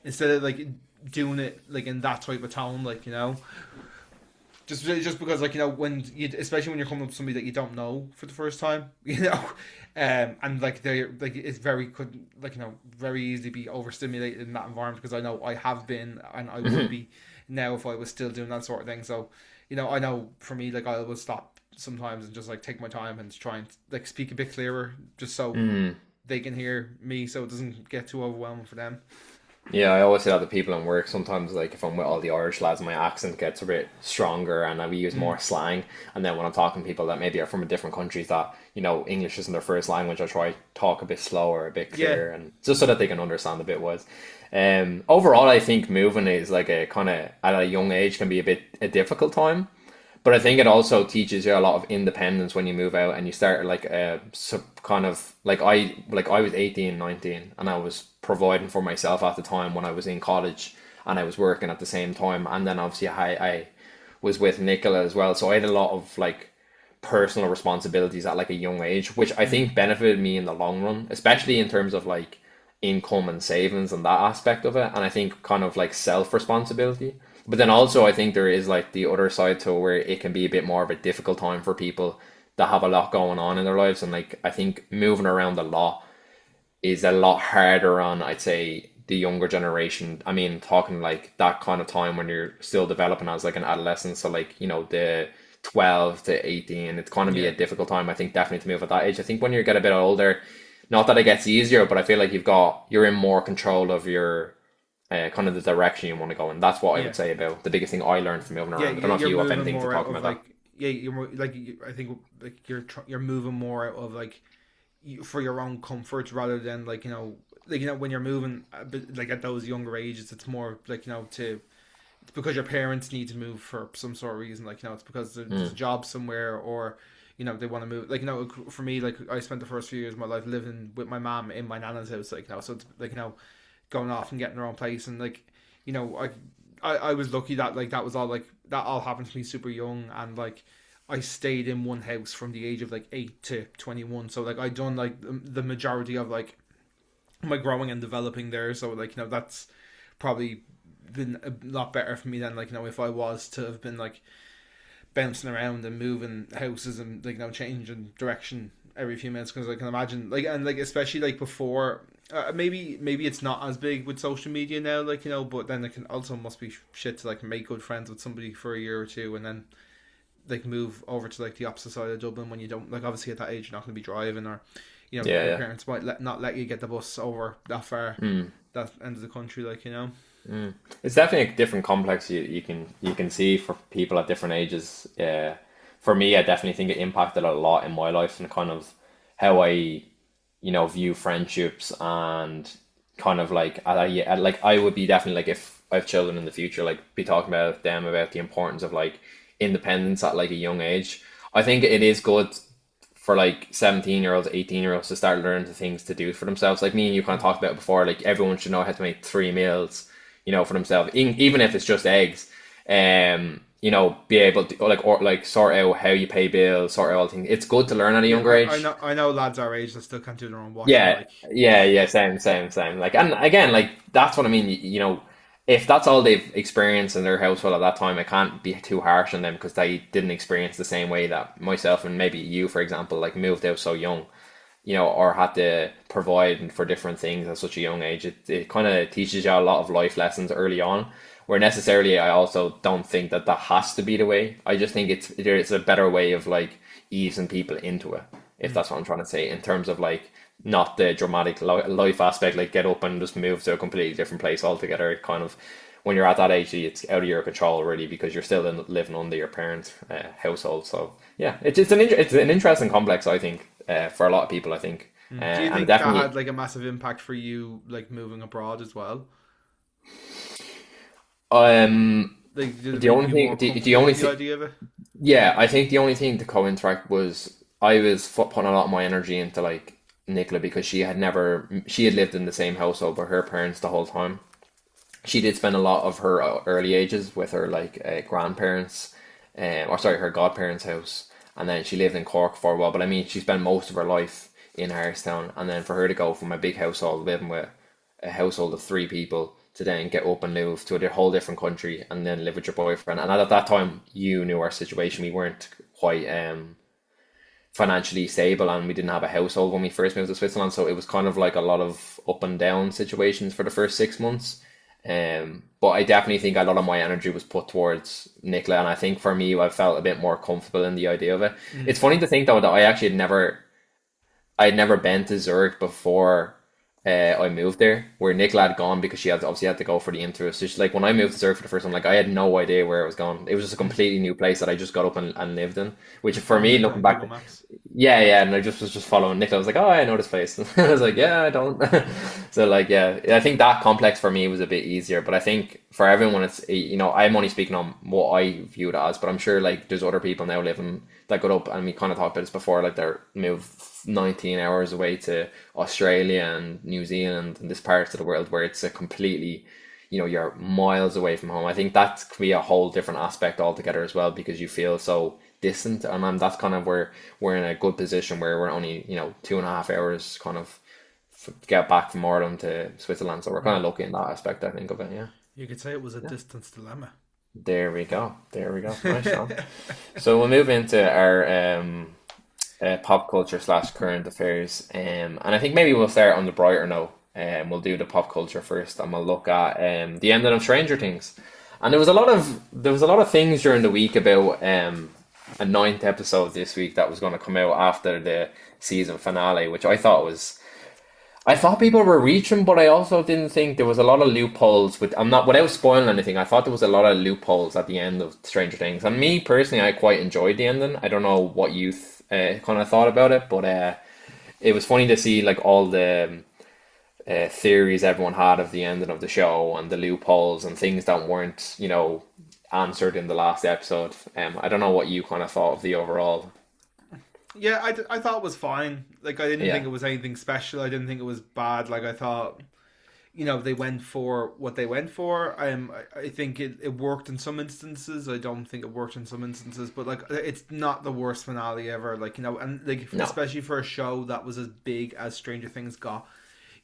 instead of like doing it like in that type of tone, like, just because, like, when you, especially when you're coming up with somebody that you don't know for the first time, and like they're like, it's very could, like, very easily be overstimulated in that environment, because I know I have been, and I would be now if I was still doing that sort of thing. So, I know for me, like, I will stop sometimes and just like take my time and try and like speak a bit clearer, just so Mm. they can hear me, so it doesn't get too overwhelming for them. Yeah, I always say that to people in work. Sometimes, like if I'm with all the Irish lads, my accent gets a bit stronger, and we use Mm. more slang. And then when I'm talking to people that maybe are from a different countries that English isn't their first language, I try to talk a bit slower, a bit Yeah, clearer, and just so that they can understand a bit was. Overall, I think moving is like a kind of at a young age can be a bit a difficult time. But I think it also teaches you a lot of independence when you move out and you start like kind of like I was 18, 19, and I was providing for myself at the time when I was in college, and I was working at the same time, and then obviously I was with Nicola as well, so I had a lot of like personal responsibilities at like a young age, which I mm. think benefited me in the long run, especially in terms of like income and savings and that aspect of it. And I think kind of like self responsibility. But then also, I think there is like the other side to it where it can be a bit more of a difficult time for people that have a lot going on in their lives. And like, I think moving around a lot is a lot harder on, I'd say, the younger generation. I mean, talking like that kind of time when you're still developing as like an adolescent. So like, the 12 to 18, it's going to be Yeah, a difficult time, I think, definitely to move at that age. I think when you get a bit older, not that it gets easier, but I feel like you're in more control of your kind of the direction you want to go in. That's what I yeah. would say about the biggest thing I learned from moving Yeah, around. I don't know if you're you have moving anything to more out talk of about that. like, yeah, you're more like, I think like you're moving more out of like, for your own comfort, rather than like, like, when you're moving a bit, like at those younger ages, it's more like, to it's because your parents need to move for some sort of reason, like, it's because there's a Mm, job somewhere, or they want to move, like, for me, like, I spent the first few years of my life living with my mom in my nana's house, like, so it's like, going off and getting their own place, and like, I was lucky that like that was all like that all happened to me super young, and like I stayed in one house from the age of like 8 to 21, so like I done like the majority of like my growing and developing there, so like, that's probably been a lot better for me than like, if I was to have been like bouncing around and moving houses and like, changing direction every few minutes, because I can imagine like, and like especially like before, maybe it's not as big with social media now, like, but then it can also must be shit to like make good friends with somebody for a year or two, and then like move over to like the opposite side of Dublin, when you don't, like, obviously at that age you're not going to be driving, or yeah, your yeah. parents might not let you get the bus over that far, Mm, that end of the country, like, mm. It's definitely a different complex you can see for people at different ages. For me, I definitely think it impacted a lot in my life and kind of how I view friendships and kind of like yeah, like I would be definitely like if I have children in the future, like be talking about them about the importance of like independence at like a young age. I think it is good for like 17-year-olds, 18-year-olds to start learning the things to do for themselves. Like me and you kind of talked about before, like everyone should know how to make 3 meals, for themselves, even if it's just eggs. Be able to like or like sort out how you pay bills, sort out all things. It's good to learn at a yeah, younger age. I know lads our age that still can't do their own washing, Yeah, like, yeah, same, same, same. Like, and again, like that's what I mean. If that's all they've experienced in their household at that time, I can't be too harsh on them because they didn't experience the same way that myself and maybe you, for example, like moved out so young, or had to provide for different things at such a young age. It kind of teaches you a lot of life lessons early on. Where necessarily, I also don't think that that has to be the way. I just think it's a better way of like easing people into it, if mm, that's what I'm trying to say, in terms of like not the dramatic life aspect, like get up and just move to a completely different place altogether. It kind of when you're at that age, it's out of your control really because you're still living under your parents' household. So yeah, it's an interesting complex, I think, for a lot of people. I think, mm. Do you and think that definitely, had like a massive impact for you, like moving abroad as well? um, Like, did it the make only you thing, more the comfortable only with the thing, idea of it? yeah, I think the only thing to co-interact was I was putting a lot of my energy into like Nicola because she had lived in the same household with her parents the whole time. She did spend a lot of her early ages with her like grandparents, or sorry, her godparents' house, and then she lived in Cork for a while. But I mean, she spent most of her life in Harristown, and then for her to go from a big household living with a household of three people to then get up and move to a whole different country and then live with your boyfriend. And at that time, you knew our situation. We weren't quite financially stable, and we didn't have a household when we first moved to Switzerland. So it was kind of like a lot of up and down situations for the first 6 months. But I definitely think a lot of my energy was put towards Nicola, and I think for me, I felt a bit more comfortable in the idea of it. It's funny to think though that I actually I'd never been to Zurich before I moved there, where Nicola had gone because she had obviously had to go for the interview. So she, like when I moved to Zurich for the first time, like I had no idea where I was going. It was just a completely new place that I just got up and lived in. Which Just for following me, Nicola looking on back, Google Maps. yeah, yeah, and I just was just following Nicola. I was like, oh, I know this place. I was like, yeah, I don't. So like, yeah, I think that complex for me was a bit easier. But I think for everyone, it's I'm only speaking on what I view it as. But I'm sure like there's other people now living that got up, and we kind of talked about this before. Like they're moved 19 hours away to Australia and New Zealand and this parts of the world where it's a completely, you're miles away from home. I think that could be a whole different aspect altogether as well, because you feel so distant, and that's kind of where we're in a good position where we're only 2.5 hours kind of get back from Ireland to Switzerland, so we're kind of lucky in that aspect, I think of it. Yeah, You could say it was a yeah. distance dilemma. There we go. There we go. Nice, Sean. So we'll move into our pop culture slash current affairs, and I think maybe we'll start on the brighter note. We'll do the pop culture first, and we'll look at the ending of Stranger Things. And there was a lot of things during the week about a ninth episode this week that was going to come out after the season finale, which I thought people were reaching, but I also didn't think there was a lot of loopholes. I'm not without spoiling anything. I thought there was a lot of loopholes at the end of Stranger Things, and me personally, I quite enjoyed the ending. I don't know what you kind of thought about it, but it was funny to see like all the theories everyone had of the ending of the show and the loopholes and things that weren't, answered in the last episode. I don't know what you kind of thought of the overall. Yeah, I thought it was fine. Like, I didn't think Yeah, it was anything special. I didn't think it was bad. Like, I thought, they went for what they went for. I think it worked in some instances. I don't think it worked in some instances. But, like, it's not the worst finale ever. Like, and, like, no, especially for a show that was as big as Stranger Things got,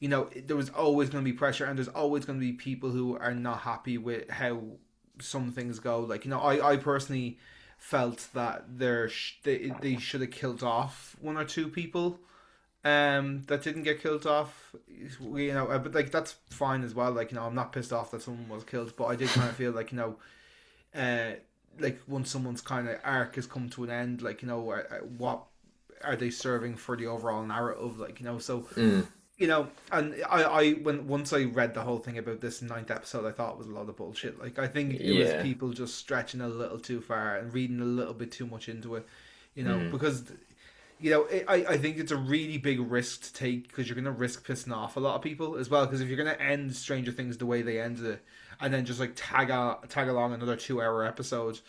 there was always going to be pressure, and there's always going to be people who are not happy with how some things go. Like, I personally felt that they should have killed off one or two people that didn't get killed off. But like that's fine as well. Like, I'm not pissed off that someone was killed, but I did kind of feel like, uh like once someone's kind of arc has come to an end, like, what are they serving for the overall narrative, like, so mm, and I when once I read the whole thing about this ninth episode, I thought it was a lot of bullshit. Like, I think it was yeah, people just stretching a little too far and reading a little bit too much into it, mm, because I think it's a really big risk to take, because you're going to risk pissing off a lot of people as well. Because if you're going to end Stranger Things the way they ended it, and then just like tag along another 2 hour episode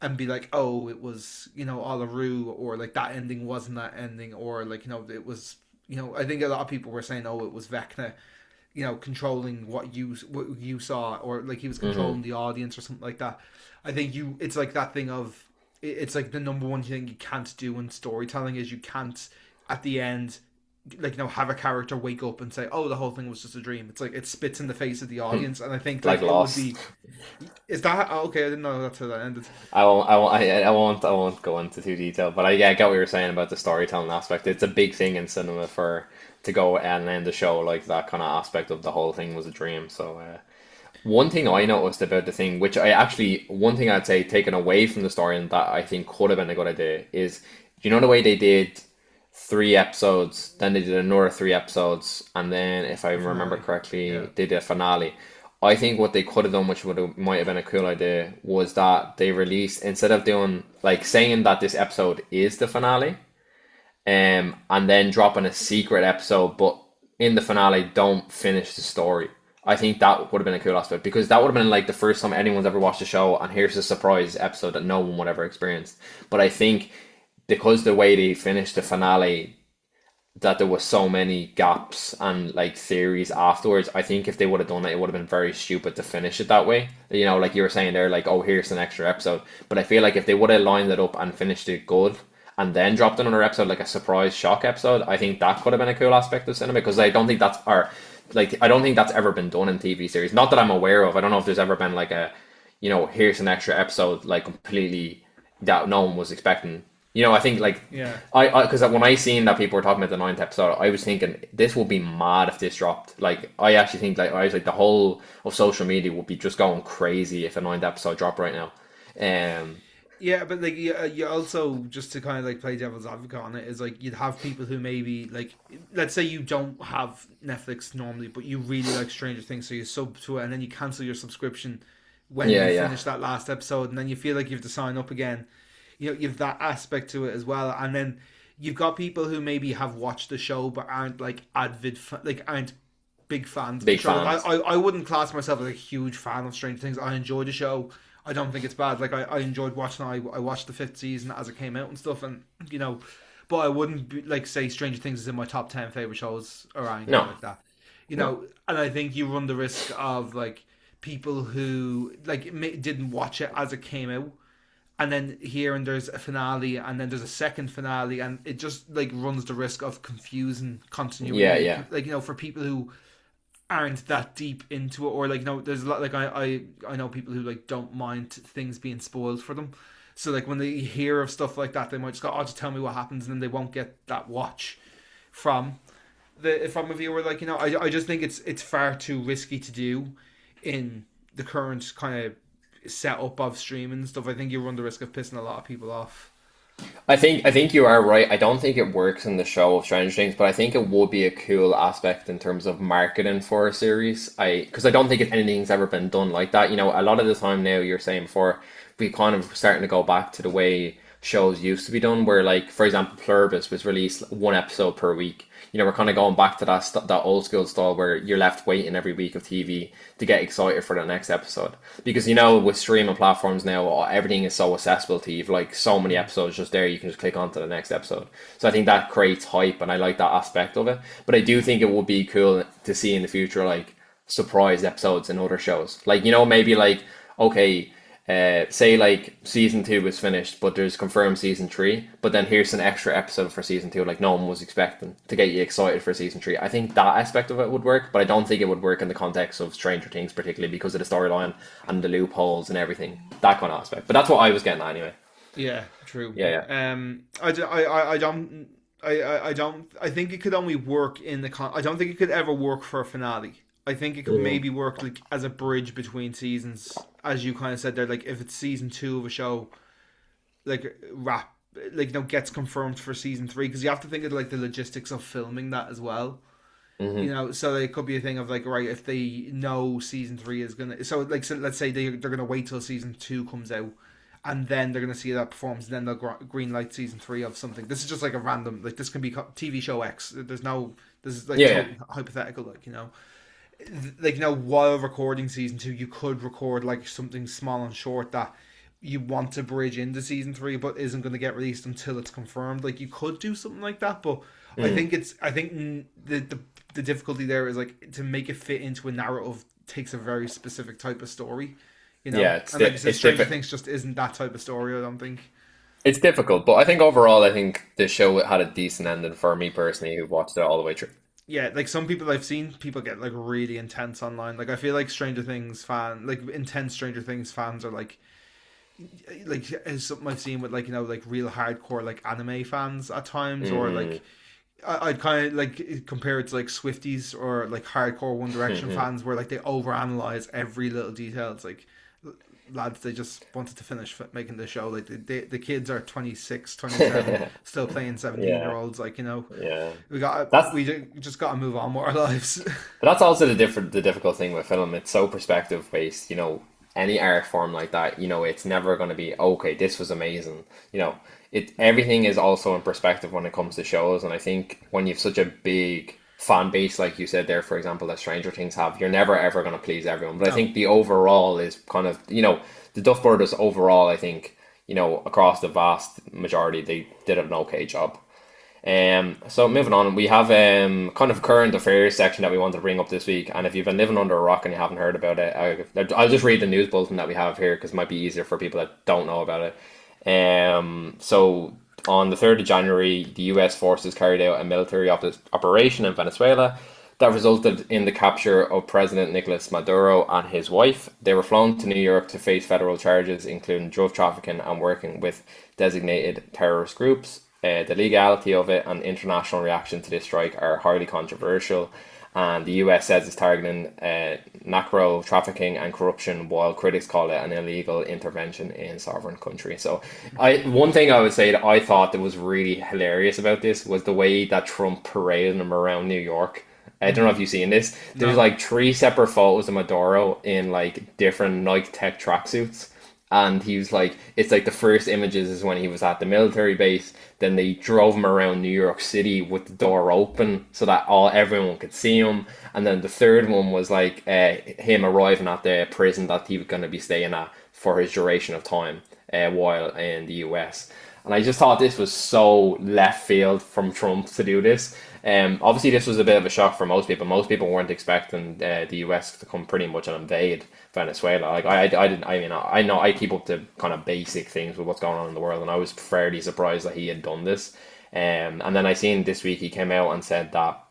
and be like, oh, it was all a ruse, or like that ending wasn't that ending, or like it was. I think a lot of people were saying, "Oh, it was Vecna, controlling what you saw, or like he was mm-hmm, controlling the audience, or something like that." I think it's like that thing of it's like the number one thing you can't do in storytelling is you can't at the end like have a character wake up and say, "Oh, the whole thing was just a dream." It's like it spits in the face of the audience, and I think like like it would Lost. be. Is that okay? I didn't know that's how that ended. I won't go into too detail, but I get what you're saying about the storytelling aspect. It's a big thing in cinema for to go and end the show like that kind of aspect of the whole thing was a dream. So one thing I noticed about the thing, which one thing I'd say taken away from the story and that I think could have been a good idea is, the way they did 3 episodes, then they did another 3 episodes, and then if I The remember finale, correctly, yeah. they did a finale. I think what they could have done, which might have been a cool idea, was that they released, instead of doing like saying that this episode is the finale, and then dropping a secret episode, but in the finale don't finish the story. I think that would have been a cool aspect, because that would have been like the first time anyone's ever watched a show, and here's a surprise episode that no one would ever experience. But I think because the way they finished the finale, that there was so many gaps and like theories afterwards. I think if they would have done it, it would have been very stupid to finish it that way. Like you were saying there, like, oh, here's an extra episode. But I feel like if they would have lined it up and finished it good, and then dropped another episode, like a surprise shock episode, I think that could have been a cool aspect of cinema because I don't think that's or like I don't think that's ever been done in TV series. Not that I'm aware of. I don't know if there's ever been like a, here's an extra episode like completely that no one was expecting. I think like Yeah. I because when I seen that people were talking about the ninth episode, I was thinking this would be mad if this dropped. Like I actually think like I was like the whole of social media would be just going crazy if a ninth episode dropped right now. Um, Yeah, but like you also just to kind of like play devil's advocate on it is like you'd have people who maybe like let's say you don't have Netflix normally, but you really like Stranger Things, so you sub to it and then you cancel your subscription when yeah, you yeah, finish that last episode, and then you feel like you have to sign up again. You've that aspect to it as well, and then you've got people who maybe have watched the show but aren't like like aren't big fans of the big show. Like fans. I wouldn't class myself as a huge fan of Stranger Things. I enjoy the show. I don't think it's bad. Like I enjoyed watching. I watched the fifth season as it came out and stuff, and but I wouldn't like say Stranger Things is in my top 10 favorite shows or anything No, like that. no. And I think you run the risk of like people who like didn't watch it as it came out, and then here and there's a finale, and then there's a second finale, and it just like runs the risk of confusing Yeah, continuity. yeah. Like for people who aren't that deep into it, or like there's a lot like I know people who like don't mind things being spoiled for them. So like when they hear of stuff like that, they might just go, "Oh, just tell me what happens," and then they won't get that watch from from a viewer. Like I just think it's far too risky to do in the current kind of setup of streaming and stuff. I think you run the risk of pissing a lot of people off. I think you are right. I don't think it works in the show of Stranger Things, but I think it would be a cool aspect in terms of marketing for a series. Because I don't think anything's ever been done like that. A lot of the time now you're saying before we kind of starting to go back to the way shows used to be done, where like for example, Pluribus was released one episode per week. We're kind of going back to that old school style where you're left waiting every week of TV to get excited for the next episode. Because with streaming platforms now, everything is so accessible to you. You've like so many episodes just there, you can just click on to the next episode. So I think that creates hype, and I like that aspect of it. But I do think it would be cool to see in the future like surprise episodes in other shows. Like maybe like okay. Say like season 2 was finished, but there's confirmed season 3. But then here's an extra episode for season 2, like no one was expecting to get you excited for season 3. I think that aspect of it would work, but I don't think it would work in the context of Stranger Things, particularly because of the storyline and the loopholes and everything, that kind of aspect. But that's what I was getting at anyway. Yeah, true. Yeah, yeah. I don't. I don't. I think it could only work in the I don't think it could ever work for a finale. I think it could maybe work like as a bridge between seasons, as you kind of said there. Like if it's season 2 of a show, like gets confirmed for season 3, because you have to think of like the logistics of filming that as well. So it could be a thing of like, right, if they know season 3 is gonna, so let's say they're gonna wait till season 2 comes out, and then they're gonna see that performance, and then they'll green light season 3 of something. This is just like a random, like this can be TV show X. This is like Yeah, yeah. totally hypothetical, like while recording season 2 you could record like something small and short that you want to bridge into season 3 but isn't going to get released until it's confirmed. Like you could do something like that, but I think the difficulty there is like to make it fit into a narrative takes a very specific type of story. Yeah, And like I said, it's Stranger different. Things just isn't that type of story, I don't think. It's difficult, but I think overall, I think the show had a decent ending for me personally, who watched it all the way through. Yeah, like some people I've seen, people get like really intense online. Like I feel like intense Stranger Things fans are like is something I've seen with like like real hardcore like anime fans at times, or like I'd kind of like compare it to like Swifties or like hardcore One Direction fans, where like they overanalyze every little detail. It's like lads, they just wanted to finish making the show. Like the kids are 26, 27, still playing 17 Yeah, year olds. Like yeah. That's just got to move on with our lives. But that's also the difficult thing with film. It's so perspective based. Any art form like that, it's never going to be okay. This was amazing. Everything is also in perspective when it comes to shows. And I think when you've such a big fan base, like you said there, for example, that Stranger Things have, you're never ever going to please everyone. But I No. think the overall is kind of, the Duff Brothers overall, I think, across the vast majority, they did an okay job. So moving on, we have kind of current affairs section that we wanted to bring up this week. And if you've been living under a rock and you haven't heard about it, I'll just read the news bulletin that we have here because it might be easier for people that don't know about it. So On the 3rd of January, the US forces carried out a military operation in Venezuela that resulted in the capture of President Nicolas Maduro and his wife. They were flown to New York to face federal charges, including drug trafficking and working with designated terrorist groups. The legality of it and international reaction to this strike are highly controversial, and the US says it's targeting narco trafficking and corruption, while critics call it an illegal intervention in sovereign country. So, one thing I would say that I thought that was really hilarious about this was the way that Trump paraded him around New York. I don't know if you've seen this. There's No. like three separate photos of Maduro in like different Nike Tech tracksuits. And he was like, it's like the first images is when he was at the military base. Then they drove him around New York City with the door open so that everyone could see him. And then the third one was like him arriving at the prison that he was going to be staying at for his duration of time while in the US. And I just thought this was so left field from Trump to do this. Obviously, this was a bit of a shock for most people. Most people weren't expecting the US to come pretty much and invade Venezuela. Like I didn't. I mean, I know I keep up to kind of basic things with what's going on in the world, and I was fairly surprised that he had done this. And then I seen this week he came out and said that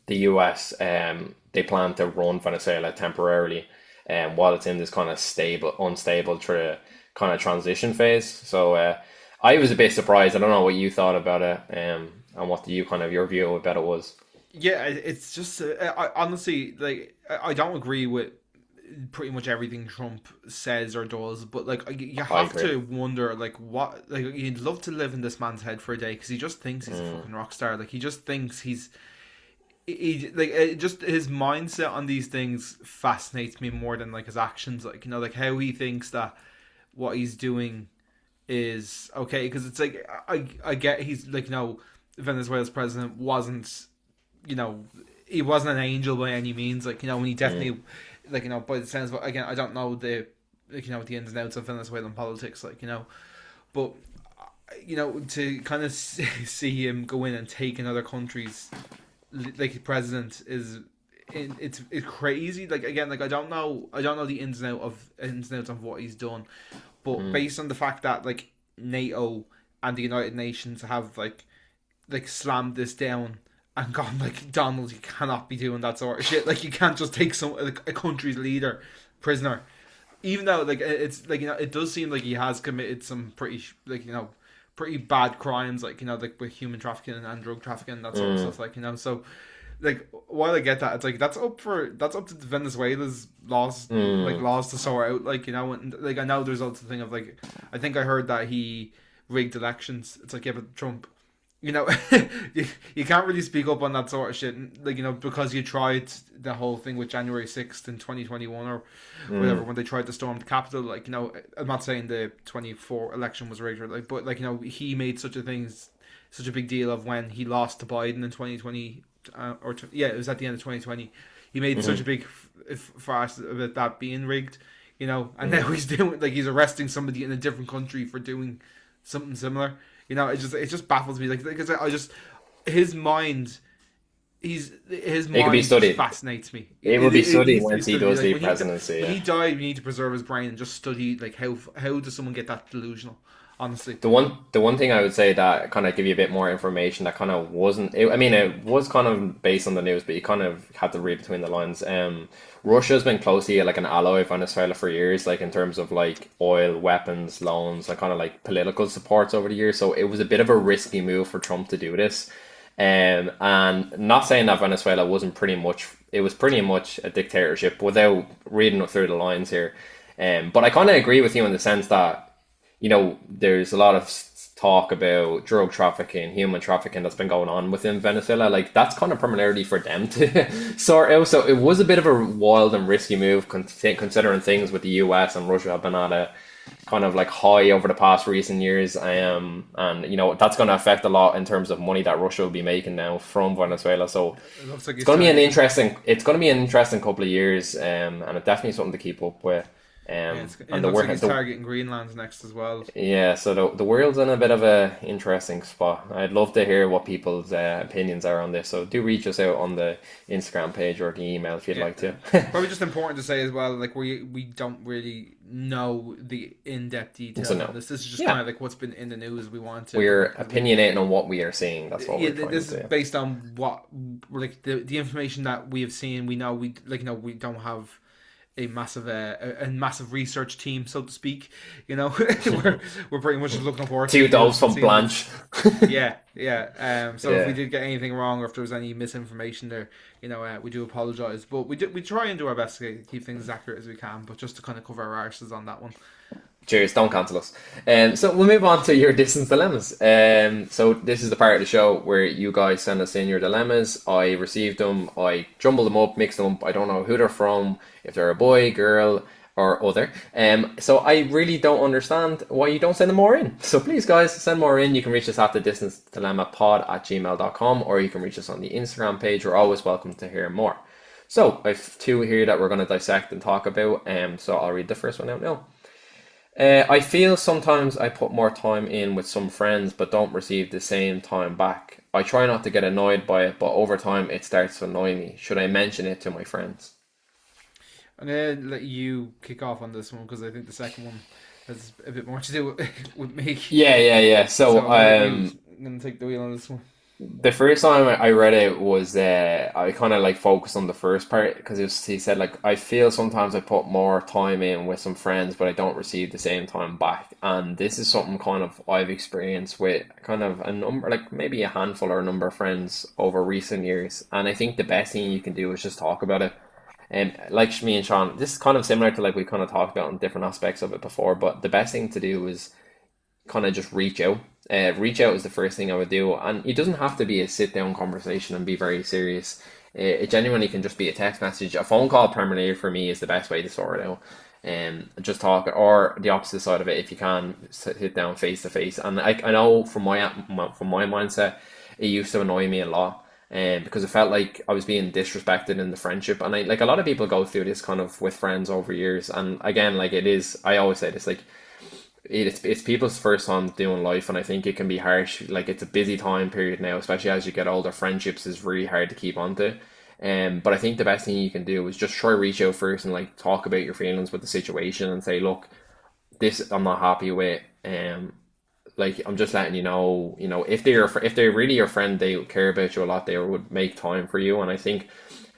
the US they plan to run Venezuela temporarily, while it's in this kind of unstable kind of transition phase. So I was a bit surprised. I don't know what you thought about it, and what do you kind of your view about it was. Yeah, it's just honestly, like, I don't agree with pretty much everything Trump says or does, but like you I have agree. to wonder, like, what, like, you'd love to live in this man's head for a day because he just thinks he's a fucking rock star. Like, he just thinks he like, just his mindset on these things fascinates me more than like his actions. Like, like how he thinks that what he's doing is okay, because it's like I get he's like, Venezuela's president wasn't, you know he wasn't an angel by any means, like, and he definitely, like, by the sense of, again, I don't know the, like, the ins and outs of Venezuelan politics, like, but to kind of see him go in and take another country's, like, president is, it's crazy. Like, again, like, I don't know the ins and outs of what he's done, but based on the fact that, like, NATO and the United Nations have like slammed this down and gone, like, Donald, you cannot be doing that sort of shit. Like, you can't just take a country's leader prisoner, even though, like, it's like, it does seem like he has committed some pretty, like, pretty bad crimes, like, like with human trafficking and drug trafficking and that sort of stuff, like, so, like, while I get that, it's like that's up to Venezuela's laws, like, laws to sort out, like, and, like, I know there's also the thing of, like, I think I heard that he rigged elections. It's like, yeah, but Trump, you know, you can't really speak up on that sort of shit, like, because you tried the whole thing with January 6th in 2021 or whatever, when they tried to storm the Capitol. Like, I'm not saying the 24 election was rigged, or, like, but, like, he made such a big deal of when he lost to Biden in 2020, yeah, it was at the end of 2020. He made such a big fuss about that being rigged, and now he's doing, like, he's arresting somebody in a different country for doing something similar. It just baffles me. Like, because his mind, his It could be mind just studied. fascinates me. It will be It studied needs to be once he studied. does Like, the when presidency. when Yeah. he died, we need to preserve his brain and just study, like, how does someone get that delusional? Honestly. The one thing I would say that kind of give you a bit more information that kind of wasn't. I mean, it was kind of based on the news, but you kind of had to read between the lines. Russia's been closely like an ally of Venezuela for years, like in terms of like oil, weapons, loans, and kind of like political supports over the years. So it was a bit of a risky move for Trump to do this. And not saying that Venezuela wasn't pretty much. It was pretty much a dictatorship without reading through the lines here. But I kind of agree with you in the sense that there's a lot of talk about drug trafficking, human trafficking that's been going on within Venezuela. Like, that's kind of primarily for them to sort out. So it was a bit of a wild and risky move, considering things with the US and Russia have been at a kind of like high over the past recent years. And that's going to affect a lot in terms of money that Russia will be making now from Venezuela. So It looks like it's he's going to be trying an to. interesting, it's going to be an interesting couple of years, and it's definitely something to keep up with. Yeah, it And the looks like world, he's targeting Greenland next as well. yeah, so the world's in a bit of a interesting spot. I'd love to hear what people's opinions are on this. So do reach us out on the Instagram page or the email if you'd Yeah, like to. probably just important to say as well, like we don't really know the in-depth So details on no, this. This is just kind yeah, of like what's been in the news. We want to we're because we opinionating on what we are seeing. That's what yeah, we're trying to this is do. based on what like the information that we have seen. We know we like we don't have a massive research team, so to speak. You know, we're pretty much just looking forward to Two the doves news and from seeing what. Blanche. Yeah, yeah. So if we Yeah. did get anything wrong, or if there was any misinformation there, we do apologise. But we try and do our best to keep things as accurate as we can. But just to kind of cover our arses on that one. Cheers, don't cancel us. So we'll move on to your distance dilemmas. So this is the part of the show where you guys send us in your dilemmas. I receive them, I jumble them up, mix them up. I don't know who they're from, if they're a boy, girl, or other. So I really don't understand why you don't send them more in. So please, guys, send more in. You can reach us at the distance dilemma pod@gmail.com, or you can reach us on the Instagram page. We're always welcome to hear more. So I have two here that we're going to dissect and talk about. So I'll read the first one out now. I feel sometimes I put more time in with some friends but don't receive the same time back. I try not to get annoyed by it, but over time it starts to annoy me. Should I mention it to my friends? I'm gonna let you kick off on this one because I think the second one has a bit more to do with me. Yeah. So So, I'm gonna let you. I'm gonna take the wheel on this one. the first time I read it was I kind of like focused on the first part because he said like I feel sometimes I put more time in with some friends but I don't receive the same time back, and this is something kind of I've experienced with kind of a number, like maybe a handful or a number of friends over recent years, and I think the best thing you can do is just talk about it. And like me and Sean, this is kind of similar to like we kind of talked about in different aspects of it before, but the best thing to do is kind of just reach out. Reach out is the first thing I would do, and it doesn't have to be a sit down conversation and be very serious. It genuinely can just be a text message. A phone call primarily for me is the best way to sort it out. Just talk, or the opposite side of it, if you can sit down face to face. And I know from my mindset, it used to annoy me a lot. Because it felt like I was being disrespected in the friendship, and I like a lot of people go through this kind of with friends over years. And again, like it is, I always say this, like it's people's first time doing life, and I think it can be harsh. Like it's a busy time period now, especially as you get older. Friendships is really hard to keep onto. But I think the best thing you can do is just try reach out first and like talk about your feelings with the situation and say, look, this I'm not happy with. Like I'm just letting you know, if they're really your friend, they care about you a lot. They would make time for you, and I think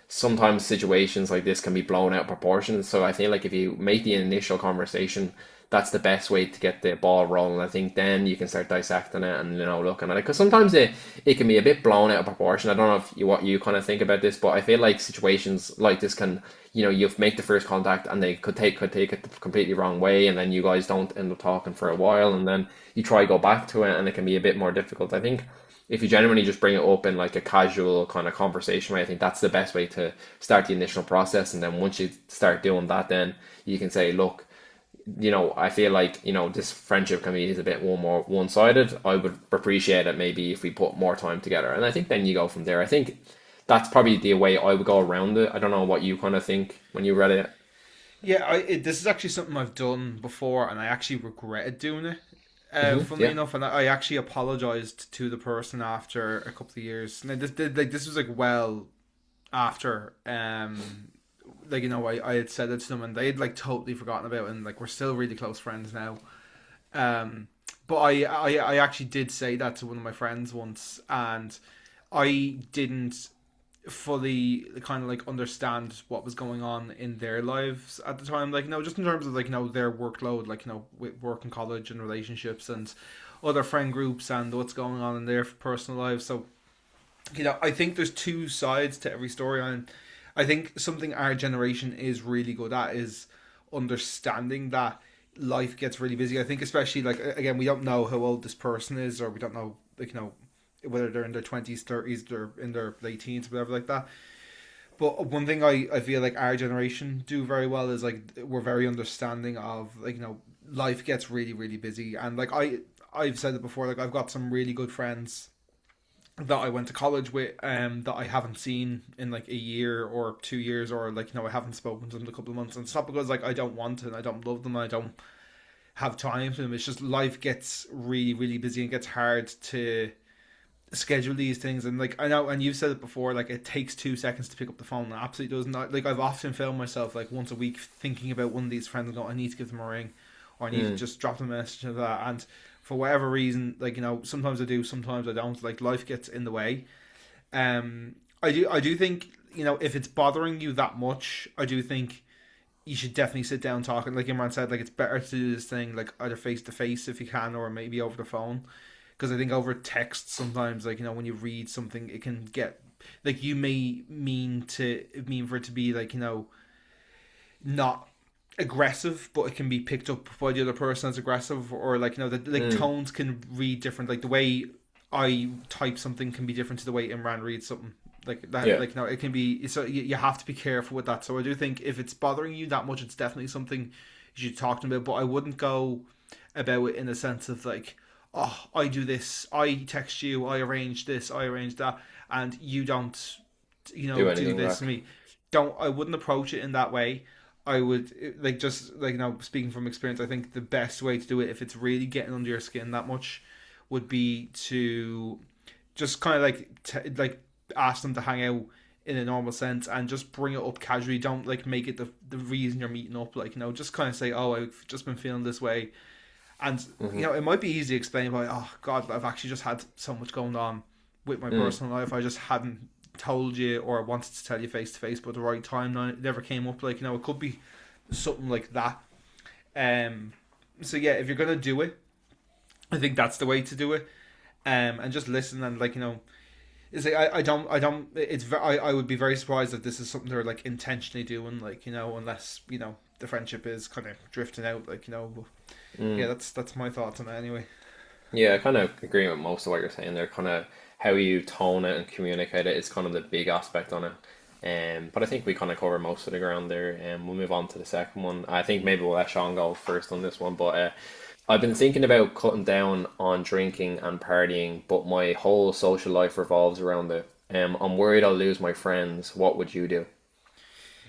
sometimes situations like this can be blown out of proportion. So I feel like if you make the initial conversation, that's the best way to get the ball rolling. I think then you can start dissecting it and looking at it, because sometimes it can be a bit blown out of proportion. I don't know if what you kind of think about this, but I feel like situations like this can you make the first contact and they could take it the completely wrong way, and then you guys don't end up talking for a while, and then you try go back to it and it can be a bit more difficult. I think if you genuinely just bring it up in like a casual kind of conversation way, I think that's the best way to start the initial process. And then once you start doing that, then you can say, look, I feel like, this friendship can be is a bit more one-sided. I would appreciate it maybe if we put more time together. And I think then you go from there. I think that's probably the way I would go around it. I don't know what you kind of think when you read it. Yeah, this is actually something I've done before, and I actually regretted doing it. Funnily Yeah. enough, and I actually apologized to the person after a couple of years. Now, this was like well after I had said it to them, and they had like totally forgotten about it, and like we're still really close friends now. But I actually did say that to one of my friends once, and I didn't fully kind of like understand what was going on in their lives at the time, like just in terms of like their workload, like with work in college and relationships and other friend groups and what's going on in their personal lives. So I think there's two sides to every story, and I think something our generation is really good at is understanding that life gets really busy. I think especially like again, we don't know how old this person is, or we don't know like whether they're in their 20s, 30s, they're in their late teens, whatever like that. But one thing I feel like our generation do very well is like we're very understanding of like life gets really really busy, and like I've said it before, like I've got some really good friends that I went to college with, that I haven't seen in like a year or 2 years, or like, I haven't spoken to them in a couple of months. And it's not because like I don't want to and I don't love them, I don't have time for them. It's just life gets really, really busy and gets hard to schedule these things. And like, I know, and you've said it before, like it takes 2 seconds to pick up the phone. It absolutely does not. Like, I've often found myself like once a week thinking about one of these friends and go, I need to give them a ring, or I need to Mm. just drop them a message of that. And for whatever reason, like, sometimes I do, sometimes I don't. Like, life gets in the way. I do think, if it's bothering you that much, I do think you should definitely sit down talking. Like Imran said, like it's better to do this thing like either face to face if you can, or maybe over the phone. Because I think over text sometimes, like, when you read something, it can get like, you may mean for it to be like, not aggressive, but it can be picked up by the other person as aggressive, or like, the like Mm. tones can read different. Like the way I type something can be different to the way Imran reads something. Like that, Yeah. like, no, it can be. So you have to be careful with that. So I do think if it's bothering you that much, it's definitely something you should talk to them about. But I wouldn't go about it in the sense of like, oh, I do this, I text you, I arrange this, I arrange that, and you don't, Do do anything this to back. me. Don't. I wouldn't approach it in that way. I would like, just like, speaking from experience, I think the best way to do it, if it's really getting under your skin that much, would be to just kind of like like ask them to hang out in a normal sense, and just bring it up casually. Don't like make it the reason you're meeting up. Like, just kind of say, oh, I've just been feeling this way. And Hmm. it might be easy to explain by, oh God, I've actually just had so much going on with my Mm. personal life. I just hadn't told you, or wanted to tell you face to face, but the right time now it never came up. Like, it could be something like that. um so yeah, if you're gonna do it, I think that's the way to do it. And just listen, and like, it's like, I don't I would be very surprised if this is something they're like intentionally doing, like, unless the friendship is kind of drifting out, like, but yeah, Mm. that's my thoughts on it anyway. Yeah, I kind of agree with most of what you're saying there. Kind of how you tone it and communicate it is kind of the big aspect on it. But I think we kind of cover most of the ground there, and we'll move on to the second one. I think maybe we'll let Sean go first on this one, but I've been thinking about cutting down on drinking and partying, but my whole social life revolves around it. I'm worried I'll lose my friends. What would you do?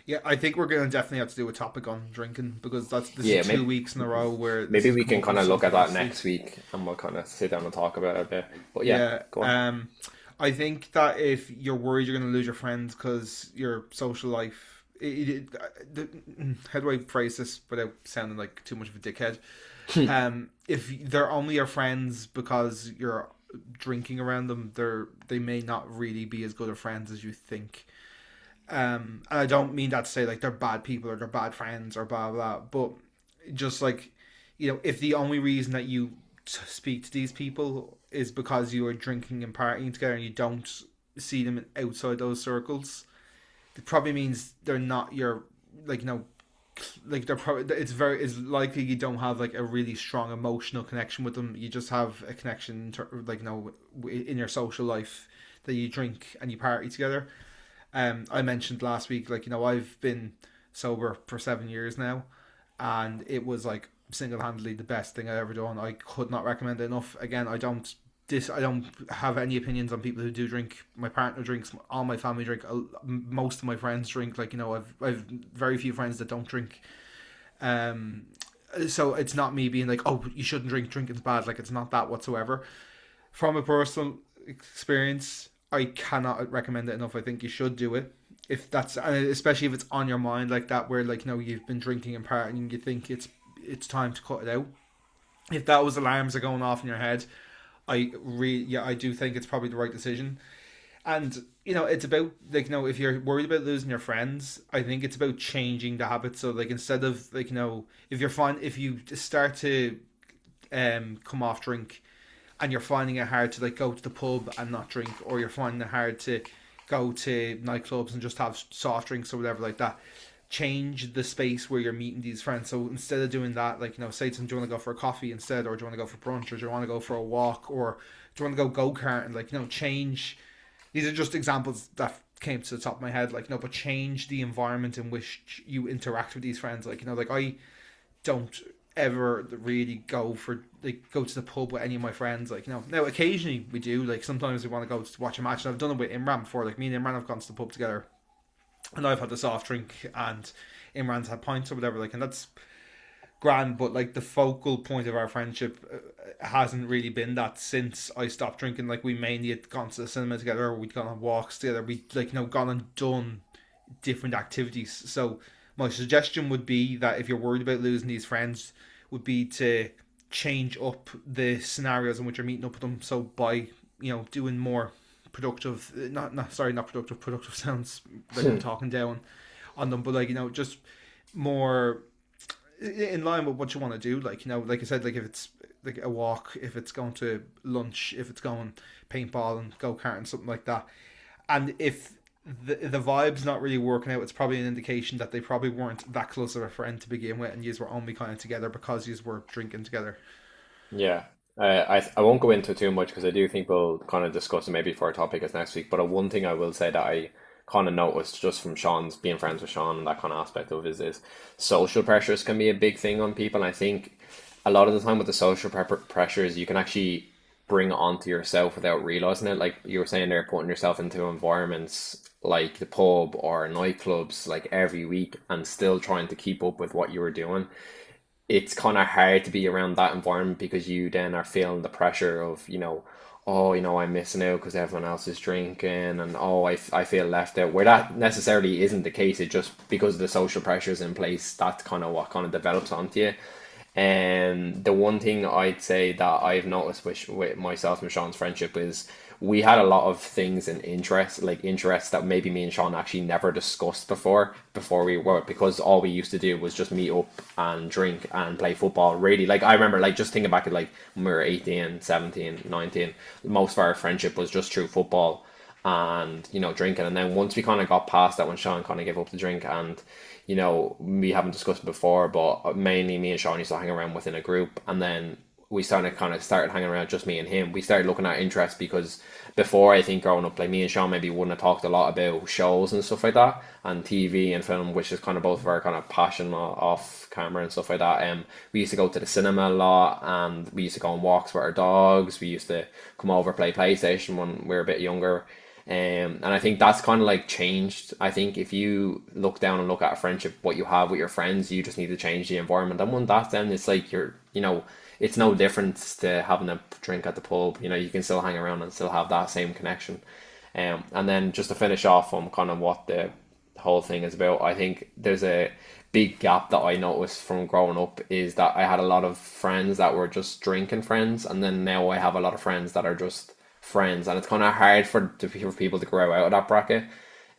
Yeah, I think we're gonna definitely have to do a topic on drinking, because this is Yeah, 2 weeks in a row where this maybe has we come can up kind with of look at something that obviously. next week, and we'll kind of sit down and talk about it a bit. But yeah, Yeah. go on. I think that if you're worried you're going to lose your friends because your social life, how do I phrase this without sounding like too much of a dickhead? If they're only your friends because you're drinking around them, they may not really be as good of friends as you think. And I don't mean that to say like they're bad people or they're bad friends or blah blah, but just like, if the only reason that you speak to these people is because you are drinking and partying together, and you don't see them outside those circles, it probably means they're not your, like, like they're probably, it's likely you don't have like a really strong emotional connection with them. You just have a connection like, in your social life, that you drink and you party together. I mentioned last week, like, I've been sober for 7 years now, and it was like single handedly the best thing I ever done. I could not recommend it enough. Again, I don't have any opinions on people who do drink. My partner drinks, all my family drink, most of my friends drink. Like, I've very few friends that don't drink. Um, so it's not me being like, oh, you shouldn't drink. Drinking's bad. Like, it's not that whatsoever. From a personal experience, I cannot recommend it enough. I think you should do it if that's, especially if it's on your mind like that, where like, you've been drinking and partying, and you think it's time to cut it out. If that was alarms are going off in your head, I do think it's probably the right decision. And it's about like, if you're worried about losing your friends, I think it's about changing the habit. So like, instead of like, if you start to come off drink, and you're finding it hard to like go to the pub and not drink, or you're finding it hard to go to nightclubs and just have soft drinks or whatever like that, change the space where you're meeting these friends. So instead of doing that, like, say to them, do you want to go for a coffee instead, or do you want to go for brunch, or do you want to go for a walk, or do you want to go kart, and like, change. These are just examples that came to the top of my head, like, but change the environment in which you interact with these friends. Like, like, I don't ever really go to the pub with any of my friends. Like, now occasionally we do. Like, sometimes we want to go to watch a match, and I've done it with Imran before. Like, me and Imran have gone to the pub together, and I've had the soft drink, and Imran's had pints or whatever. Like, and that's grand. But like, the focal point of our friendship hasn't really been that since I stopped drinking. Like, we mainly had gone to the cinema together, or we'd gone on walks together. We like gone and done different activities. So my suggestion would be that if you're worried about losing these friends, would be to change up the scenarios in which you're meeting up with them. So by doing more productive, not productive. Productive sounds like I'm talking down on them, but like just more in line with what you want to do. Like like I said, like if it's like a walk, if it's going to lunch, if it's going paintball and go kart and something like that, and if the vibe's not really working out, it's probably an indication that they probably weren't that close of a friend to begin with, and you were only kind of together because you were drinking together. Yeah. I won't go into it too much because I do think we'll kind of discuss it maybe for our topic as next week. But one thing I will say that I kind of noticed just from Sean's being friends with Sean and that kind of aspect of it is social pressures can be a big thing on people. And I think a lot of the time with the social pressures, you can actually bring it onto yourself without realizing it. Like you were saying there, putting yourself into environments like the pub or nightclubs like every week and still trying to keep up with what you were doing. It's kind of hard to be around that environment because you then are feeling the pressure of, oh, I'm missing out because everyone else is drinking, and oh, I feel left out. Where that necessarily isn't the case, it just because of the social pressures in place, that's kind of what kind of develops onto you. And the one thing I'd say that I've noticed with myself and Sean's friendship is we had a lot of things in interest, like interests that maybe me and Sean actually never discussed before we were, because all we used to do was just meet up and drink and play football. Really, like I remember, like just thinking back at like when we were 18, 17, 19, most of our friendship was just through football and drinking. And then once we kind of got past that, when Sean kind of gave up the drink, and we haven't discussed it before, but mainly me and Sean used to hang around within a group, and then we started hanging around just me and him. We started looking at interests because before, I think growing up, like me and Sean maybe wouldn't have talked a lot about shows and stuff like that, and TV and film, which is kind of both of our kind of passion off camera and stuff like that. We used to go to the cinema a lot, and we used to go on walks with our dogs. We used to come over play PlayStation when we were a bit younger. And I think that's kind of like changed. I think if you look down and look at a friendship, what you have with your friends, you just need to change the environment. And when that's then, it's like it's no difference to having a drink at the pub. You can still hang around and still have that same connection. And then just to finish off on kind of what the whole thing is about, I think there's a big gap that I noticed from growing up is that I had a lot of friends that were just drinking friends, and then now I have a lot of friends that are just friends, and it's kind of hard for people to grow out of that bracket.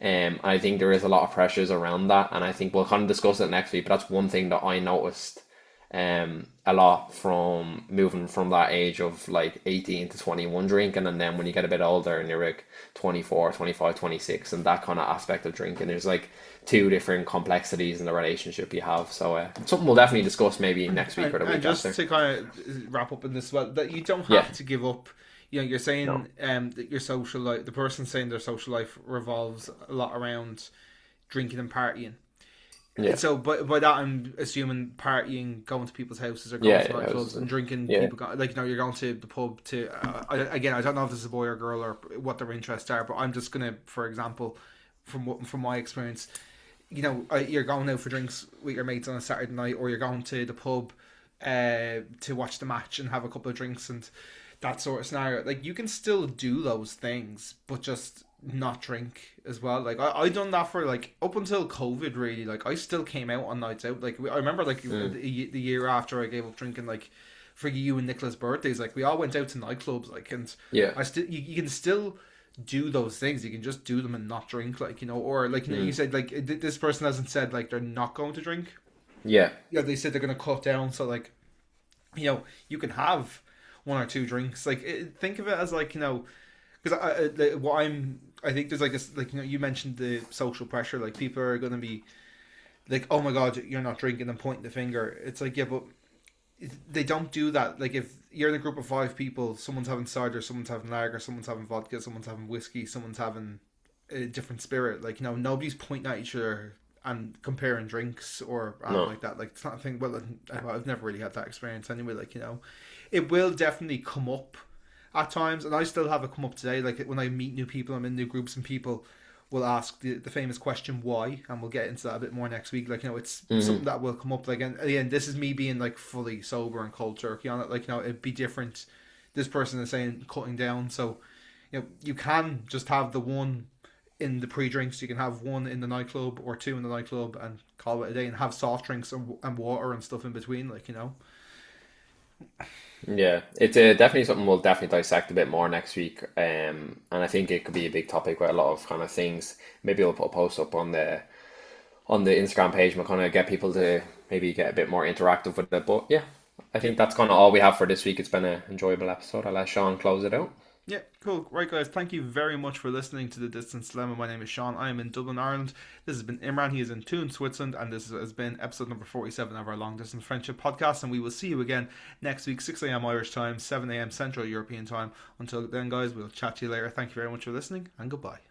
I think there is a lot of pressures around that, and I think we'll kind of discuss it next week. But that's one thing that I noticed a lot from moving from that age of like 18 to 21 drinking, and then when you get a bit older and you're like 24, 25, 26, and that kind of aspect of drinking, there's like two different complexities in the relationship you have. So something we'll definitely discuss maybe next week or the And week just after. to kind of wrap up in this, well, that you don't Yeah, have to give up. You're saying no, that your social life, the person saying their social life revolves a lot around drinking and partying. yeah, So, but by that, I'm assuming partying, going to people's houses or going yeah, to yeah, nightclubs and drinking. yeah, People like you're going to the pub to. Again, I don't know if this is a boy or girl or what their interests are, but I'm just gonna, for example, from my experience, you're going out for drinks with your mates on a Saturday night, or you're going to the pub to watch the match and have a couple of drinks and that sort of scenario. Like, you can still do those things, but just not drink as well. Like, I done that for like up until COVID. Really, like I still came out on nights out. Like, I remember like the year after I gave up drinking, like for you and Nicola's birthdays, like we all went out to nightclubs. Like, and yeah. I still you can still do those things. You can just do them and not drink. Like, or like you said, like this person hasn't said like they're not going to drink. Yeah, Yeah, they said they're going to cut down. So like, you can have one or two drinks. Like, think of it as like because I think there's like this, like you mentioned the social pressure. Like, people are going to be like, oh my god, you're not drinking, and pointing the finger. It's like, yeah, but they don't do that. Like, if you're in a group of five people, someone's having cider, someone's having lager, someone's having vodka, someone's having whiskey, someone's having a different spirit. Like, nobody's pointing at each other and comparing drinks or No. like that. Like it's not a thing. Well, I've never really had that experience anyway. Like it will definitely come up at times, and I still have it come up today. Like when I meet new people, I'm in new groups, and people will ask the famous question why, and we'll get into that a bit more next week. Like it's something Hmm. that will come up. Like, and again, this is me being like fully sober and cold turkey on it. Like it'd be different. This person is saying cutting down, so you can just have the one in the pre-drinks. You can have one in the nightclub or two in the nightclub and call it a day, and have soft drinks and water and stuff in between. Yeah, it's definitely something we'll definitely dissect a bit more next week. And I think it could be a big topic with a lot of kind of things. Maybe we'll put a post up on the Instagram page and we'll kind of get people to maybe get a bit more interactive with it. But yeah, I Yeah. think that's kind of all we have for this week. It's been an enjoyable episode. I'll let Sean close it out. Yeah, cool. Right, guys. Thank you very much for listening to the Distance Dilemma. My name is Shaun. I am in Dublin, Ireland. This has been Imran. He is in Thun, Switzerland, and this has been episode number 47 of our long distance friendship podcast. And we will see you again next week, 6 a.m. Irish time, 7 a.m. Central European time. Until then, guys, we'll chat to you later. Thank you very much for listening, and goodbye.